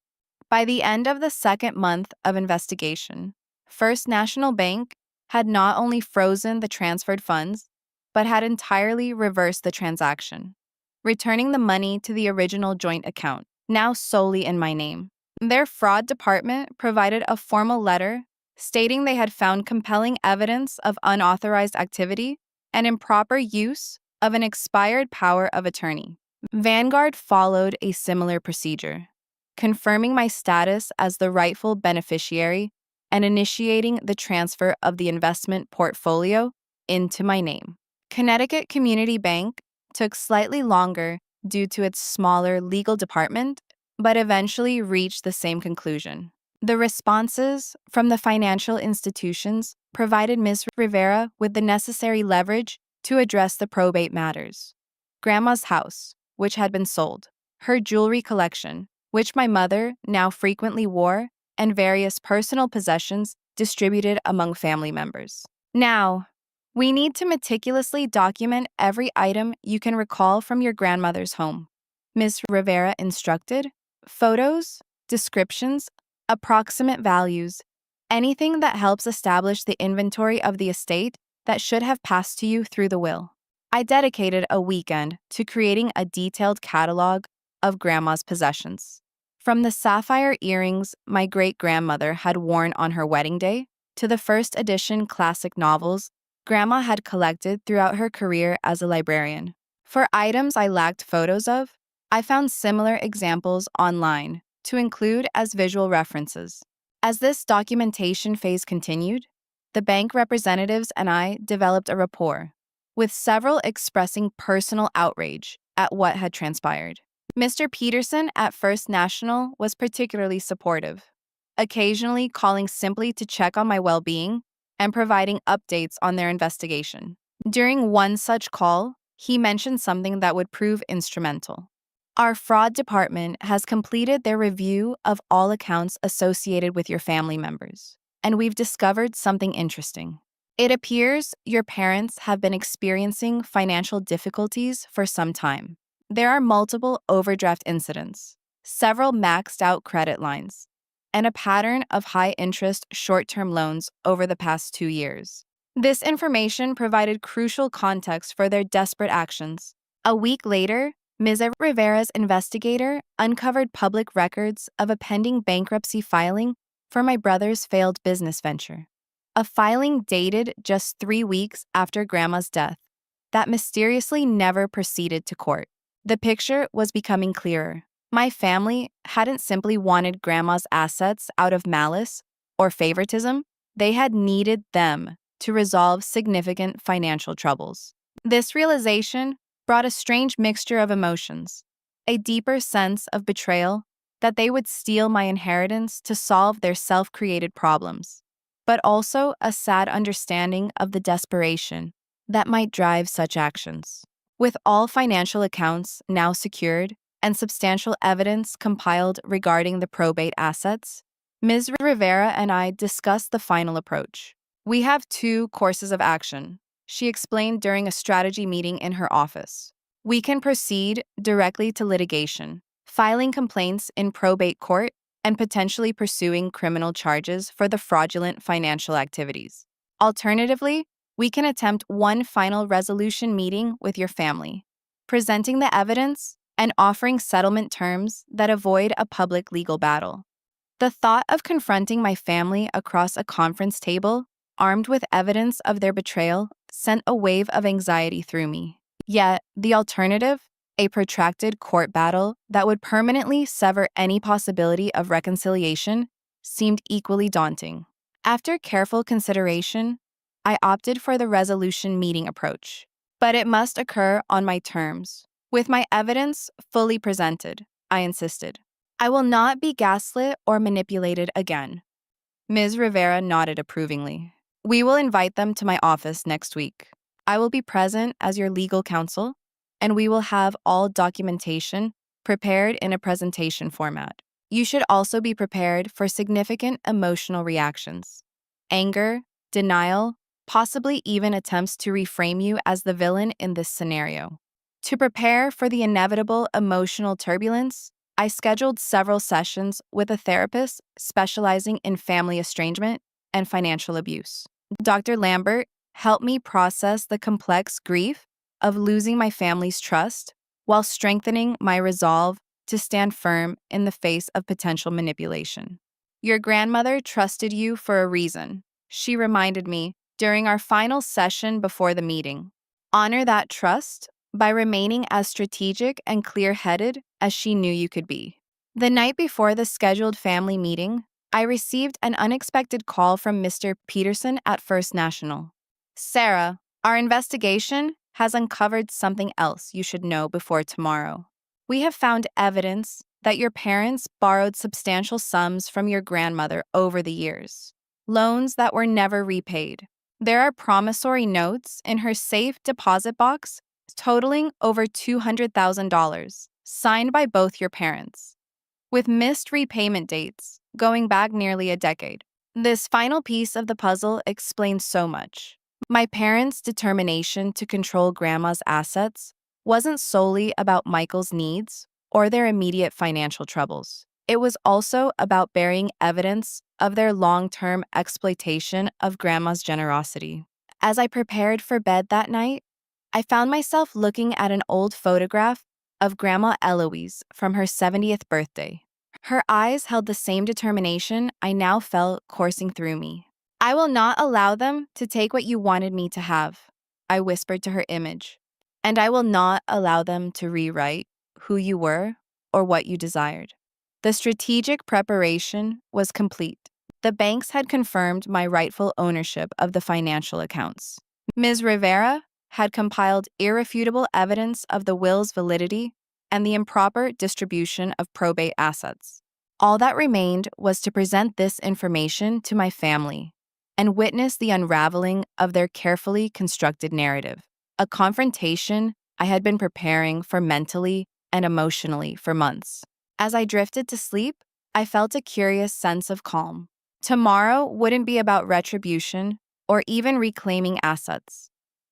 Speaker 1: By the end of the second month of investigation, First National Bank had not only frozen the transferred funds, but had entirely reversed the transaction, returning the money to the original joint account, now solely in my name. Their fraud department provided a formal letter stating they had found compelling evidence of unauthorized activity and improper use of an expired power of attorney. Vanguard followed a similar procedure, confirming my status as the rightful beneficiary and initiating the transfer of the investment portfolio into my name. Connecticut Community Bank took slightly longer due to its smaller legal department, but eventually reached the same conclusion. The responses from the financial institutions provided Ms. Rivera with the necessary leverage to address the probate matters. Grandma's house, which had been sold, her jewelry collection, which my mother now frequently wore, and various personal possessions distributed among family members. Now, we need to meticulously document every item you can recall from your grandmother's home, Ms. Rivera instructed. Photos, descriptions, approximate values, anything that helps establish the inventory of the estate that should have passed to you through the will. I dedicated a weekend to creating a detailed catalog of Grandma's possessions. From the sapphire earrings my great-grandmother had worn on her wedding day to the first edition classic novels Grandma had collected throughout her career as a librarian. For items I lacked photos of, I found similar examples online to include as visual references. As this documentation phase continued, the bank representatives and I developed a rapport, with several expressing personal outrage at what had transpired. Mr. Peterson at First National was particularly supportive, occasionally calling simply to check on my well-being and providing updates on their investigation. During one such call, he mentioned something that would prove instrumental. Our fraud department has completed their review of all accounts associated with your family members, and we've discovered something interesting. It appears your parents have been experiencing financial difficulties for some time. There are multiple overdraft incidents, several maxed out credit lines, and a pattern of high-interest short-term loans over the past 2 years. This information provided crucial context for their desperate actions. A week later, Ms. Rivera's investigator uncovered public records of a pending bankruptcy filing for my brother's failed business venture. A filing dated just 3 weeks after Grandma's death that mysteriously never proceeded to court. The picture was becoming clearer. My family hadn't simply wanted Grandma's assets out of malice or favoritism, they had needed them to resolve significant financial troubles. This realization brought a strange mixture of emotions, a deeper sense of betrayal that they would steal my inheritance to solve their self-created problems, but also a sad understanding of the desperation that might drive such actions. With all financial accounts now secured and substantial evidence compiled regarding the probate assets, Ms. Rivera and I discussed the final approach. We have 2 courses of action, she explained during a strategy meeting in her office. We can proceed directly to litigation, filing complaints in probate court and potentially pursuing criminal charges for the fraudulent financial activities. Alternatively, we can attempt one final resolution meeting with your family, presenting the evidence and offering settlement terms that avoid a public legal battle. The thought of confronting my family across a conference table, armed with evidence of their betrayal, sent a wave of anxiety through me. Yet, the alternative, a protracted court battle that would permanently sever any possibility of reconciliation, seemed equally daunting. After careful consideration, I opted for the resolution meeting approach. But it must occur on my terms, with my evidence fully presented, I insisted. I will not be gaslit or manipulated again. Ms. Rivera nodded approvingly. We will invite them to my office next week. I will be present as your legal counsel, and we will have all documentation prepared in a presentation format. You should also be prepared for significant emotional reactions: anger, denial, possibly even attempts to reframe you as the villain in this scenario. To prepare for the inevitable emotional turbulence, I scheduled several sessions with a therapist specializing in family estrangement and financial abuse. Dr. Lambert helped me process the complex grief of losing my family's trust while strengthening my resolve to stand firm in the face of potential manipulation. Your grandmother trusted you for a reason, she reminded me during our final session before the meeting. Honor that trust by remaining as strategic and clear-headed as she knew you could be. The night before the scheduled family meeting, I received an unexpected call from Mr. Peterson at First National. Sarah, our investigation has uncovered something else you should know before tomorrow. We have found evidence that your parents borrowed substantial sums from your grandmother over the years, loans that were never repaid. There are promissory notes in her safe deposit box totaling over $200,000, signed by both your parents, with missed repayment dates going back nearly a decade. This final piece of the puzzle explains so much. My parents' determination to control Grandma's assets wasn't solely about Michael's needs or their immediate financial troubles. It was also about burying evidence of their long-term exploitation of Grandma's generosity. As I prepared for bed that night, I found myself looking at an old photograph of Grandma Eloise from her 70th birthday. Her eyes held the same determination I now felt coursing through me. I will not allow them to take what you wanted me to have, I whispered to her image, and I will not allow them to rewrite who you were or what you desired. The strategic preparation was complete. The banks had confirmed my rightful ownership of the financial accounts. Ms. Rivera had compiled irrefutable evidence of the will's validity and the improper distribution of probate assets. All that remained was to present this information to my family and witness the unraveling of their carefully constructed narrative, a confrontation I had been preparing for mentally and emotionally for months. As I drifted to sleep, I felt a curious sense of calm. Tomorrow wouldn't be about retribution or even reclaiming assets.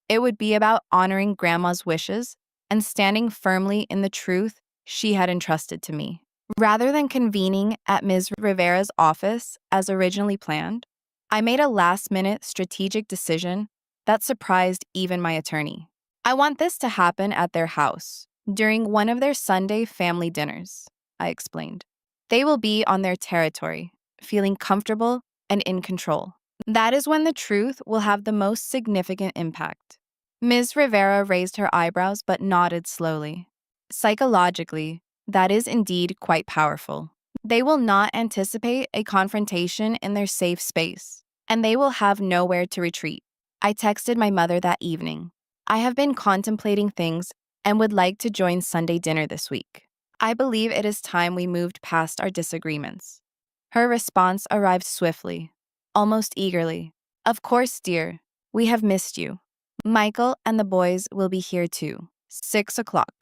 Speaker 1: It would be about honoring Grandma's wishes and standing firmly in the truth she had entrusted to me. Rather than convening at Ms. Rivera's office as originally planned, I made a last-minute strategic decision that surprised even my attorney. I want this to happen at their house, during one of their Sunday family dinners, I explained. They will be on their territory, feeling comfortable and in control. That is when the truth will have the most significant impact. Ms. Rivera raised her eyebrows but nodded slowly. Psychologically, that is indeed quite powerful. They will not anticipate a confrontation in their safe space, and they will have nowhere to retreat. I texted my mother that evening. I have been contemplating things and would like to join Sunday dinner this week. I believe it is time we moved past our disagreements. Her response arrived swiftly, almost eagerly. Of course, dear. We have missed you. Michael and the boys will be here too. 6 o'clock.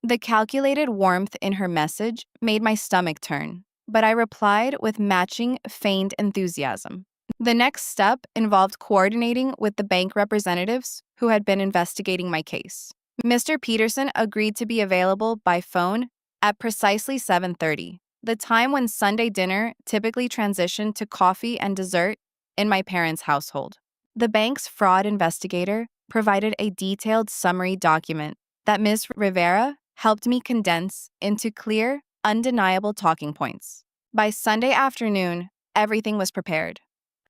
Speaker 1: The calculated warmth in her message made my stomach turn, but I replied with matching feigned enthusiasm. The next step involved coordinating with the bank representatives who had been investigating my case. Mr. Peterson agreed to be available by phone at precisely 7:30, the time when Sunday dinner typically transitioned to coffee and dessert in my parents' household. The bank's fraud investigator provided a detailed summary document that Ms. Rivera helped me condense into clear, undeniable talking points. By Sunday afternoon, everything was prepared.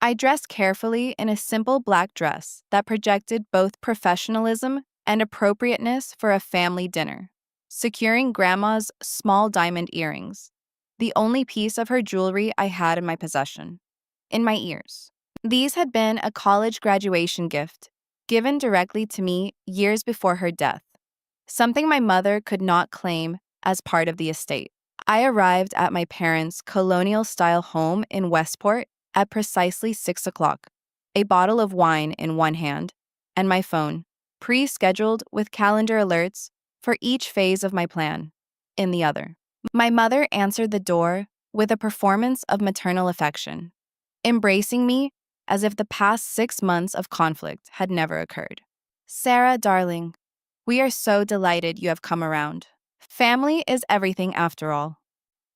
Speaker 1: I dressed carefully in a simple black dress that projected both professionalism and appropriateness for a family dinner, securing Grandma's small diamond earrings, the only piece of her jewelry I had in my possession, in my ears. These had been a college graduation gift given directly to me years before her death, something my mother could not claim as part of the estate. I arrived at my parents' colonial-style home in Westport at precisely 6 o'clock, a bottle of wine in one hand, and my phone, pre-scheduled with calendar alerts for each phase of my plan, in the other. My mother answered the door with a performance of maternal affection, embracing me as if the past 6 months of conflict had never occurred. Sarah, darling, we are so delighted you have come around. Family is everything after all.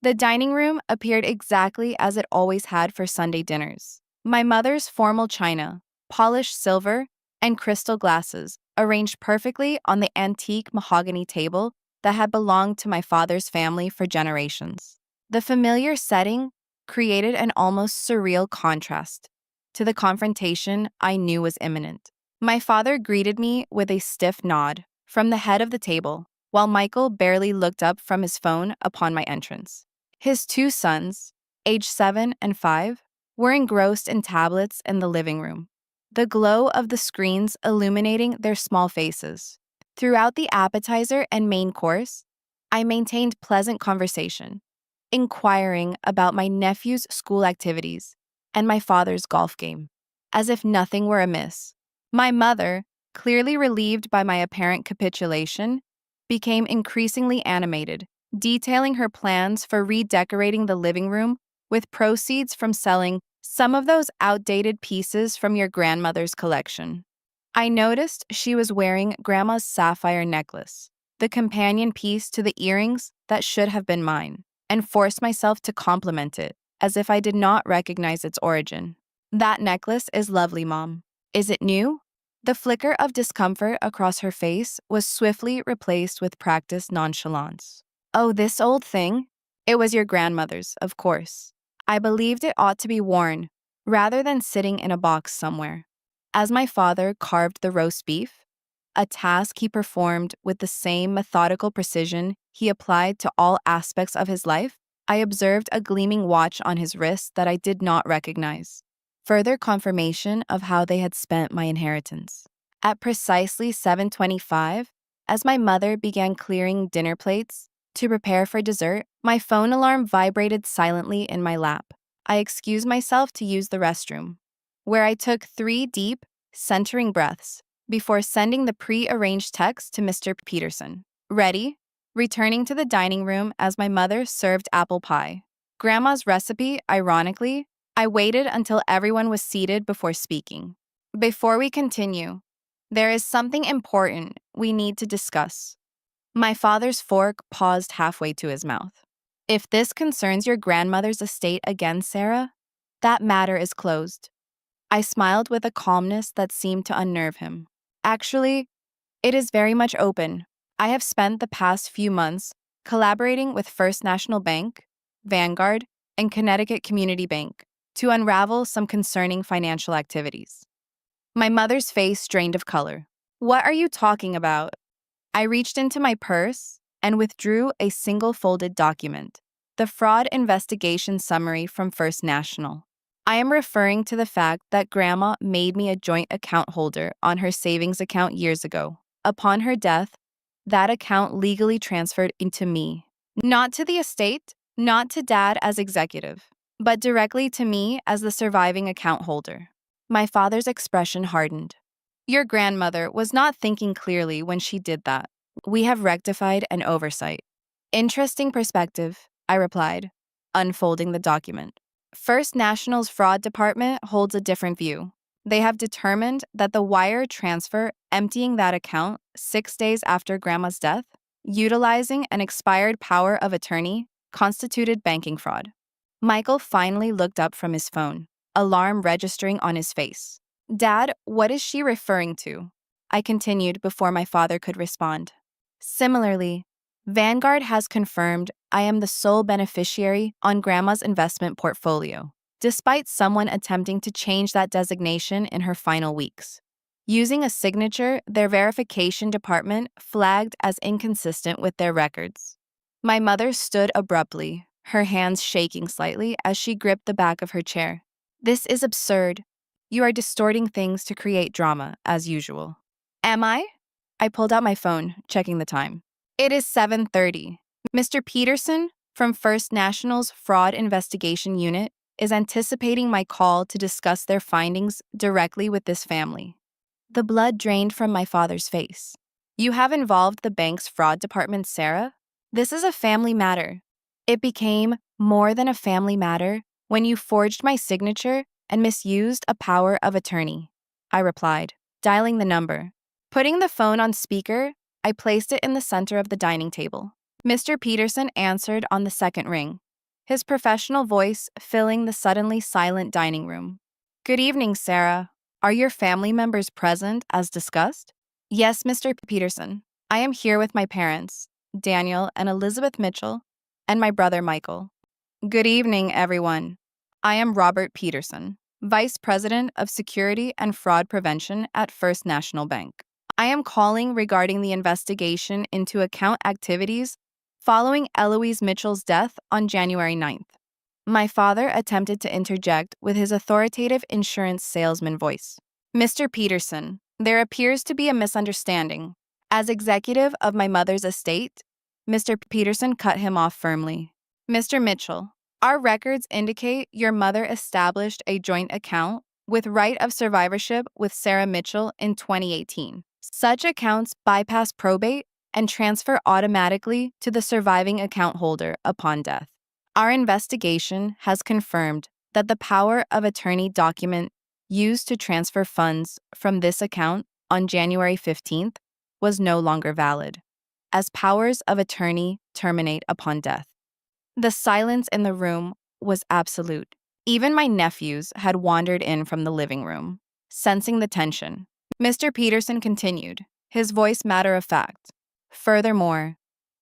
Speaker 1: The dining room appeared exactly as it always had for Sunday dinners. My mother's formal china, polished silver, and crystal glasses arranged perfectly on the antique mahogany table that had belonged to my father's family for generations. The familiar setting created an almost surreal contrast to the confrontation I knew was imminent. My father greeted me with a stiff nod from the head of the table, while Michael barely looked up from his phone upon my entrance. His two sons, aged 7 and 5, were engrossed in tablets in the living room, the glow of the screens illuminating their small faces. Throughout the appetizer and main course, I maintained pleasant conversation, inquiring about my nephew's school activities and my father's golf game, as if nothing were amiss. My mother, clearly relieved by my apparent capitulation, became increasingly animated, detailing her plans for redecorating the living room with proceeds from selling some of those outdated pieces from your grandmother's collection. I noticed she was wearing Grandma's sapphire necklace, the companion piece to the earrings that should have been mine, and forced myself to compliment it, as if I did not recognize its origin. That necklace is lovely, Mom. Is it new? The flicker of discomfort across her face was swiftly replaced with practiced nonchalance. Oh, this old thing? It was your grandmother's, of course. I believed it ought to be worn, rather than sitting in a box somewhere. As my father carved the roast beef, a task he performed with the same methodical precision he applied to all aspects of his life, I observed a gleaming watch on his wrist that I did not recognize. Further confirmation of how they had spent my inheritance. At precisely 7:25, as my mother began clearing dinner plates to prepare for dessert, my phone alarm vibrated silently in my lap. I excused myself to use the restroom, where I took 3 deep, centering breaths before sending the pre-arranged text to Mr. Peterson. Ready? Returning to the dining room as my mother served apple pie. Grandma's recipe, ironically, I waited until everyone was seated before speaking. Before we continue, there is something important we need to discuss. My father's fork paused halfway to his mouth. If this concerns your grandmother's estate again, Sarah, that matter is closed. I smiled with a calmness that seemed to unnerve him. Actually, it is very much open. I have spent the past few months collaborating with First National Bank, Vanguard, and Connecticut Community Bank to unravel some concerning financial activities. My mother's face drained of color. What are you talking about? I reached into my purse and withdrew a single folded document, the fraud investigation summary from First National. I am referring to the fact that Grandma made me a joint account holder on her savings account years ago. Upon her death, that account legally transferred into me. Not to the estate, not to Dad as executive, but directly to me as the surviving account holder. My father's expression hardened. Your grandmother was not thinking clearly when she did that. We have rectified an oversight. Interesting perspective, I replied, unfolding the document. First National's fraud department holds a different view. They have determined that the wire transfer emptying that account 6 days after Grandma's death, utilizing an expired power of attorney, constituted banking fraud. Michael finally looked up from his phone, alarm registering on his face. Dad, what is she referring to? I continued before my father could respond. Similarly, Vanguard has confirmed I am the sole beneficiary on Grandma's investment portfolio, despite someone attempting to change that designation in her final weeks. Using a signature their verification department flagged as inconsistent with their records. My mother stood abruptly, her hands shaking slightly as she gripped the back of her chair. This is absurd. You are distorting things to create drama, as usual. Am I? I pulled out my phone, checking the time. It is 7:30. Mr. Peterson, from First National's Fraud Investigation Unit, is anticipating my call to discuss their findings directly with this family. The blood drained from my father's face. You have involved the bank's fraud department, Sarah? This is a family matter. It became more than a family matter when you forged my signature and misused a power of attorney, I replied, dialing the number. Putting the phone on speaker, I placed it in the center of the dining table. Mr. Peterson answered on the second ring, his professional voice filling the suddenly silent dining room. Good evening, Sarah. Are your family members present as discussed? Yes, Mr. Peterson. I am here with my parents, Daniel and Elizabeth Mitchell, and my brother Michael. Good evening, everyone. I am Robert Peterson, Vice President of Security and Fraud Prevention at First National Bank. I am calling regarding the investigation into account activities following Eloise Mitchell's death on January 9th. My father attempted to interject with his authoritative insurance salesman voice. Mr. Peterson, there appears to be a misunderstanding. As executive of my mother's estate, Mr. Peterson cut him off firmly. Mr. Mitchell, our records indicate your mother established a joint account with right of survivorship with Sarah Mitchell in 2018. Such accounts bypass probate and transfer automatically to the surviving account holder upon death. Our investigation has confirmed that the power of attorney document used to transfer funds from this account on January 15th was no longer valid, as powers of attorney terminate upon death. The silence in the room was absolute. Even my nephews had wandered in from the living room, sensing the tension. Mr. Peterson continued, his voice matter of fact. Furthermore,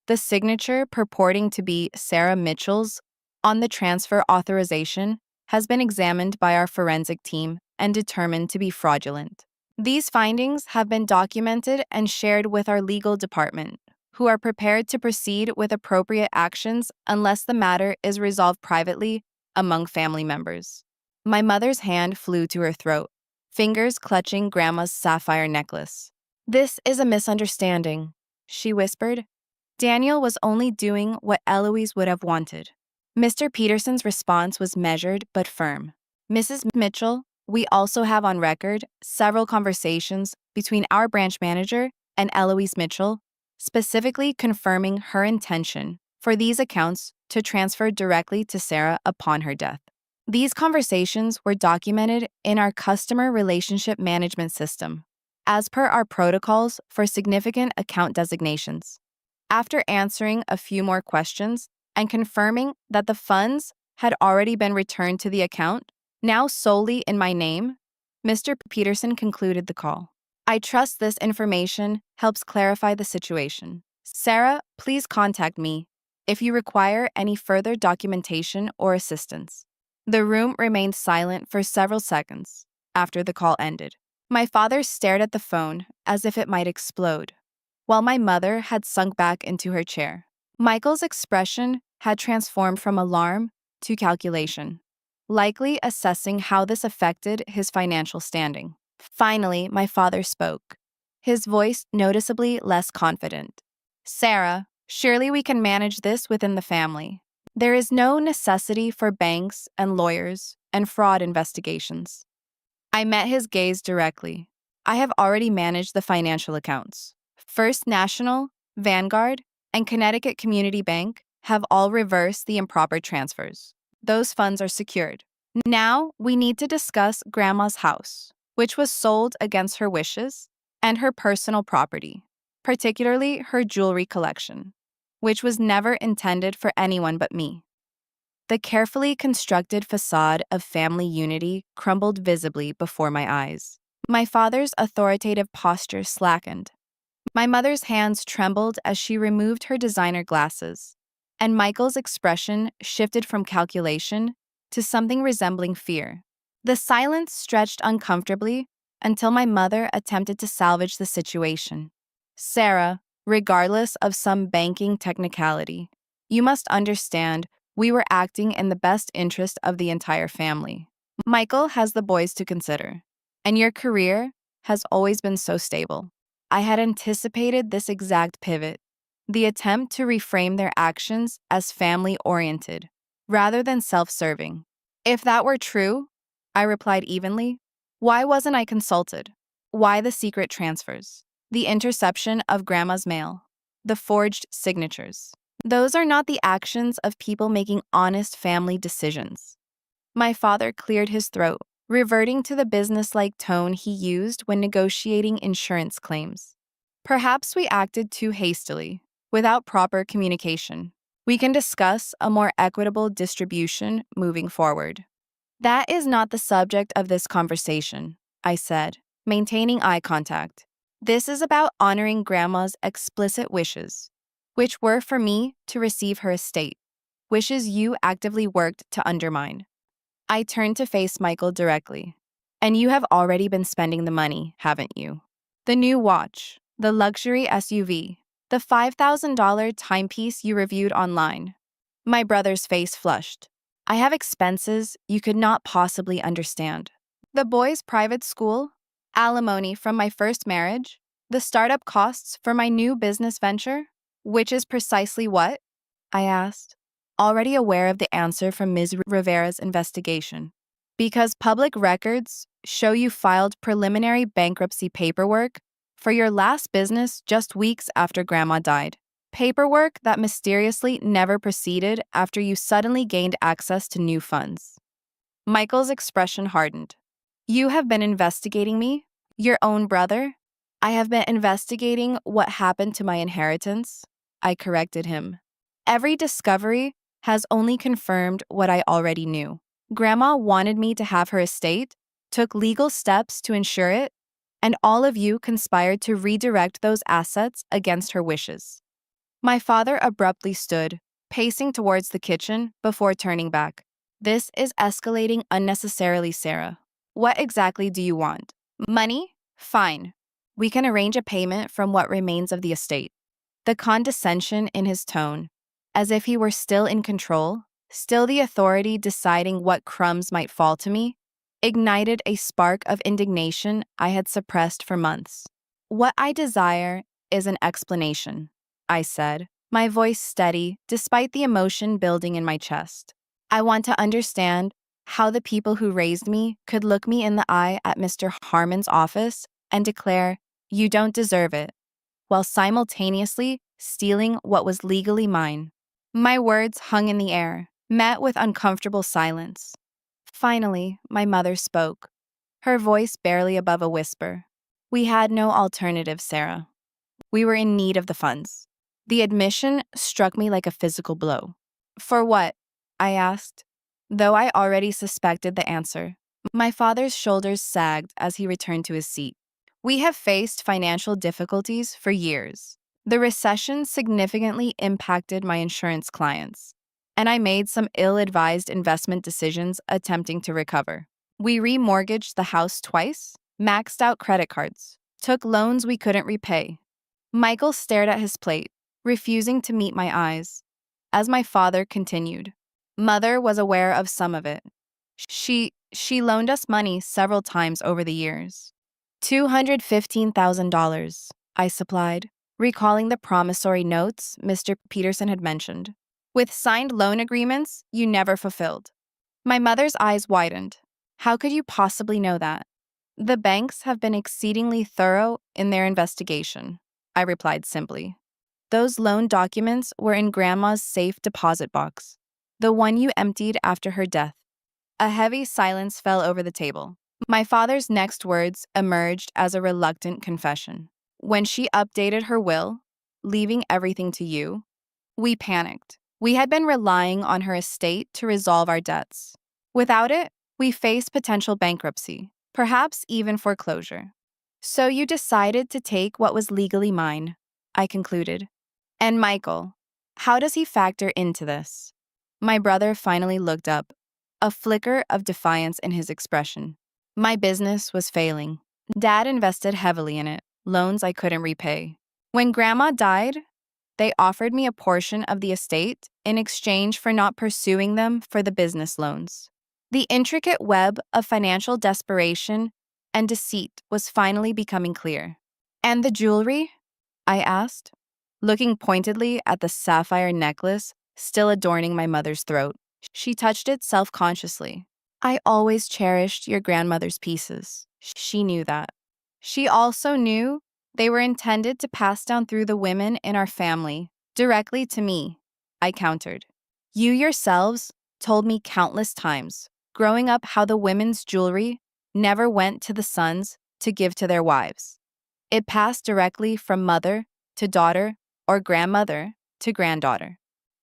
Speaker 1: the signature purporting to be Sarah Mitchell's on the transfer authorization has been examined by our forensic team and determined to be fraudulent. These findings have been documented and shared with our legal department, who are prepared to proceed with appropriate actions unless the matter is resolved privately among family members. My mother's hand flew to her throat, fingers clutching Grandma's sapphire necklace. This is a misunderstanding, she whispered. Daniel was only doing what Eloise would have wanted. Mr. Peterson's response was measured but firm. Mrs. Mitchell, we also have on record several conversations between our branch manager and Eloise Mitchell, specifically confirming her intention for these accounts to transfer directly to Sarah upon her death. These conversations were documented in our customer relationship management system, as per our protocols for significant account designations. After answering a few more questions and confirming that the funds had already been returned to the account, now solely in my name, Mr. Peterson concluded the call. I trust this information helps clarify the situation. Sarah, please contact me if you require any further documentation or assistance. The room remained silent for several seconds after the call ended. My father stared at the phone as if it might explode, while my mother had sunk back into her chair. Michael's expression had transformed from alarm to calculation, likely assessing how this affected his financial standing. Finally, my father spoke, his voice noticeably less confident. Sarah, surely we can manage this within the family. There is no necessity for banks and lawyers and fraud investigations. I met his gaze directly. I have already managed the financial accounts. First National, Vanguard, and Connecticut Community Bank have all reversed the improper transfers. Those funds are secured. Now we need to discuss Grandma's house, which was sold against her wishes, and her personal property, particularly her jewelry collection, which was never intended for anyone but me. The carefully constructed facade of family unity crumbled visibly before my eyes. My father's authoritative posture slackened. My mother's hands trembled as she removed her designer glasses, and Michael's expression shifted from calculation to something resembling fear. The silence stretched uncomfortably until my mother attempted to salvage the situation. Sarah, regardless of some banking technicality, you must understand we were acting in the best interest of the entire family. Michael has the boys to consider, and your career has always been so stable. I had anticipated this exact pivot, the attempt to reframe their actions as family-oriented, rather than self-serving. If that were true, I replied evenly, why wasn't I consulted? Why the secret transfers? The interception of Grandma's mail? The forged signatures? Those are not the actions of people making honest family decisions. My father cleared his throat, reverting to the businesslike tone he used when negotiating insurance claims. Perhaps we acted too hastily, without proper communication. We can discuss a more equitable distribution moving forward. That is not the subject of this conversation, I said, maintaining eye contact. This is about honoring Grandma's explicit wishes, which were for me to receive her estate, wishes you actively worked to undermine. I turned to face Michael directly. And you have already been spending the money, haven't you? The new watch, the luxury SUV, the $5,000 timepiece you reviewed online. My brother's face flushed. I have expenses you could not possibly understand. The boys' private school, alimony from my first marriage, the startup costs for my new business venture, which is precisely what? I asked, already aware of the answer from Ms. Rivera's investigation. Because public records show you filed preliminary bankruptcy paperwork for your last business just weeks after Grandma died. Paperwork that mysteriously never proceeded after you suddenly gained access to new funds. Michael's expression hardened. You have been investigating me? Your own brother? I have been investigating what happened to my inheritance, I corrected him. Every discovery has only confirmed what I already knew. Grandma wanted me to have her estate, took legal steps to ensure it, and all of you conspired to redirect those assets against her wishes. My father abruptly stood, pacing towards the kitchen before turning back. This is escalating unnecessarily, Sarah. What exactly do you want? Money? Fine. We can arrange a payment from what remains of the estate. The condescension in his tone, as if he were still in control, still the authority deciding what crumbs might fall to me, ignited a spark of indignation I had suppressed for months. What I desire is an explanation, I said, my voice steady despite the emotion building in my chest. I want to understand how the people who raised me could look me in the eye at Mr. Harmon's office and declare, "You don't deserve it," while simultaneously stealing what was legally mine. My words hung in the air, met with uncomfortable silence. Finally, my mother spoke, her voice barely above a whisper. We had no alternative, Sarah. We were in need of the funds. The admission struck me like a physical blow. For what? I asked, though I already suspected the answer. My father's shoulders sagged as he returned to his seat. We have faced financial difficulties for years. The recession significantly impacted my insurance clients, and I made some ill-advised investment decisions attempting to recover. We remortgaged the house twice, maxed out credit cards, took loans we couldn't repay. Michael stared at his plate, refusing to meet my eyes. As my father continued, Mother was aware of some of it. She loaned us money several times over the years. $215,000, I supplied, recalling the promissory notes Mr. Peterson had mentioned. With signed loan agreements you never fulfilled. My mother's eyes widened. How could you possibly know that? The banks have been exceedingly thorough in their investigation, I replied simply. Those loan documents were in Grandma's safe deposit box, the one you emptied after her death. A heavy silence fell over the table. My father's next words emerged as a reluctant confession. When she updated her will, leaving everything to you, we panicked. We had been relying on her estate to resolve our debts. Without it, we faced potential bankruptcy, perhaps even foreclosure. So you decided to take what was legally mine, I concluded. And Michael, how does he factor into this? My brother finally looked up, a flicker of defiance in his expression. My business was failing. Dad invested heavily in it, loans I couldn't repay. When Grandma died, they offered me a portion of the estate in exchange for not pursuing them for the business loans. The intricate web of financial desperation and deceit was finally becoming clear. And the jewelry? I asked, looking pointedly at the sapphire necklace still adorning my mother's throat. She touched it self-consciously. I always cherished your grandmother's pieces. She knew that. She also knew they were intended to pass down through the women in our family, directly to me, I countered. You yourselves told me countless times, growing up, how the women's jewelry never went to the sons to give to their wives. It passed directly from mother to daughter or grandmother to granddaughter.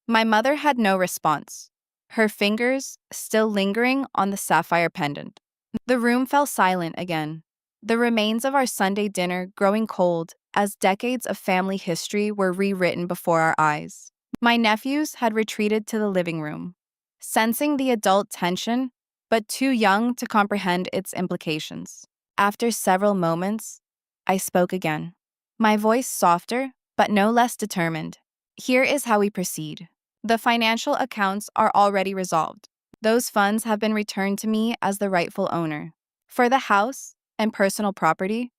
Speaker 1: My mother had no response, her fingers still lingering on the sapphire pendant. The room fell silent again, the remains of our Sunday dinner growing cold as decades of family history were rewritten before our eyes. My nephews had retreated to the living room, sensing the adult tension, but too young to comprehend its implications. After several moments, I spoke again, my voice softer but no less determined. Here is how we proceed. The financial accounts are already resolved. Those funds have been returned to me as the rightful owner. For the house and personal property,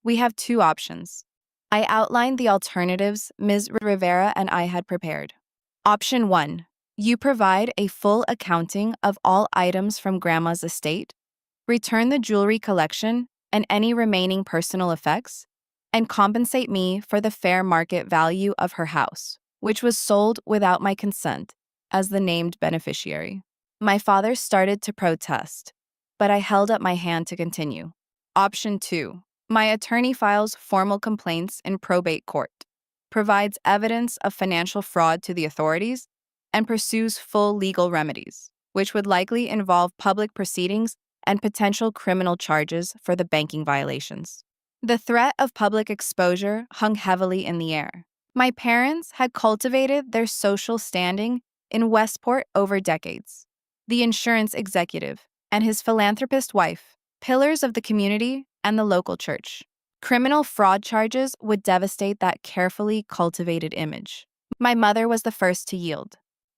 Speaker 1: we have two options. I outlined the alternatives Ms. Rivera and I had prepared. Option 1. You provide a full accounting of all items from Grandma's estate, return the jewelry collection and any remaining personal effects, and compensate me for the fair market value of her house, which was sold without my consent as the named beneficiary. My father started to protest, but I held up my hand to continue. Option 2. My attorney files formal complaints in probate court, provides evidence of financial fraud to the authorities, and pursues full legal remedies, which would likely involve public proceedings and potential criminal charges for the banking violations. The threat of public exposure hung heavily in the air. My parents had cultivated their social standing in Westport over decades. The insurance executive and his philanthropist wife, pillars of the community and the local church. Criminal fraud charges would devastate that carefully cultivated image. My mother was the first to yield.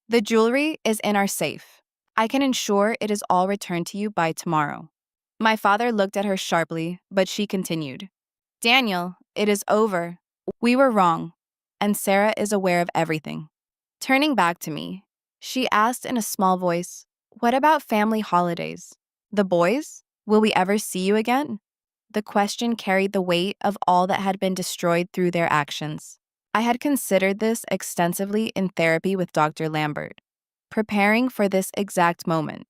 Speaker 1: The jewelry is in our safe. I can ensure it is all returned to you by tomorrow. My father looked at her sharply, but she continued. Daniel, it is over. We were wrong, and Sarah is aware of everything. Turning back to me, she asked in a small voice, what about family holidays? The boys? Will we ever see you again? The question carried the weight of all that had been destroyed through their actions. I had considered this extensively in therapy with Dr. Lambert, preparing for this exact moment.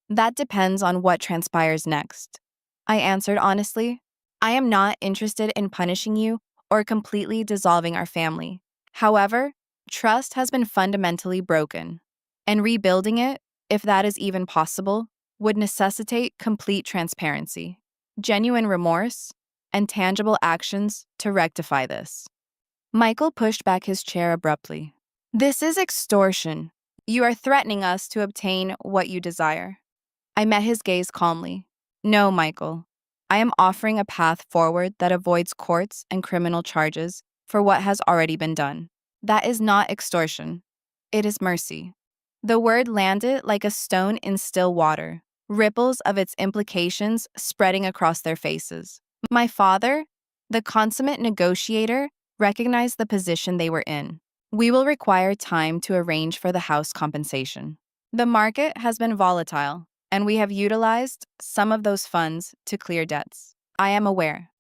Speaker 1: That depends on what transpires next. I answered honestly. I am not interested in punishing you or completely dissolving our family. However, trust has been fundamentally broken, and rebuilding it, if that is even possible, would necessitate complete transparency, genuine remorse, and tangible actions to rectify this. Michael pushed back his chair abruptly. This is extortion. You are threatening us to obtain what you desire. I met his gaze calmly. No, Michael. I am offering a path forward that avoids courts and criminal charges for what has already been done. That is not extortion. It is mercy. The word landed like a stone in still water, ripples of its implications spreading across their faces. My father, the consummate negotiator, recognized the position they were in. We will require time to arrange for the house compensation. The market has been volatile, and we have utilized some of those funds to clear debts. I am aware.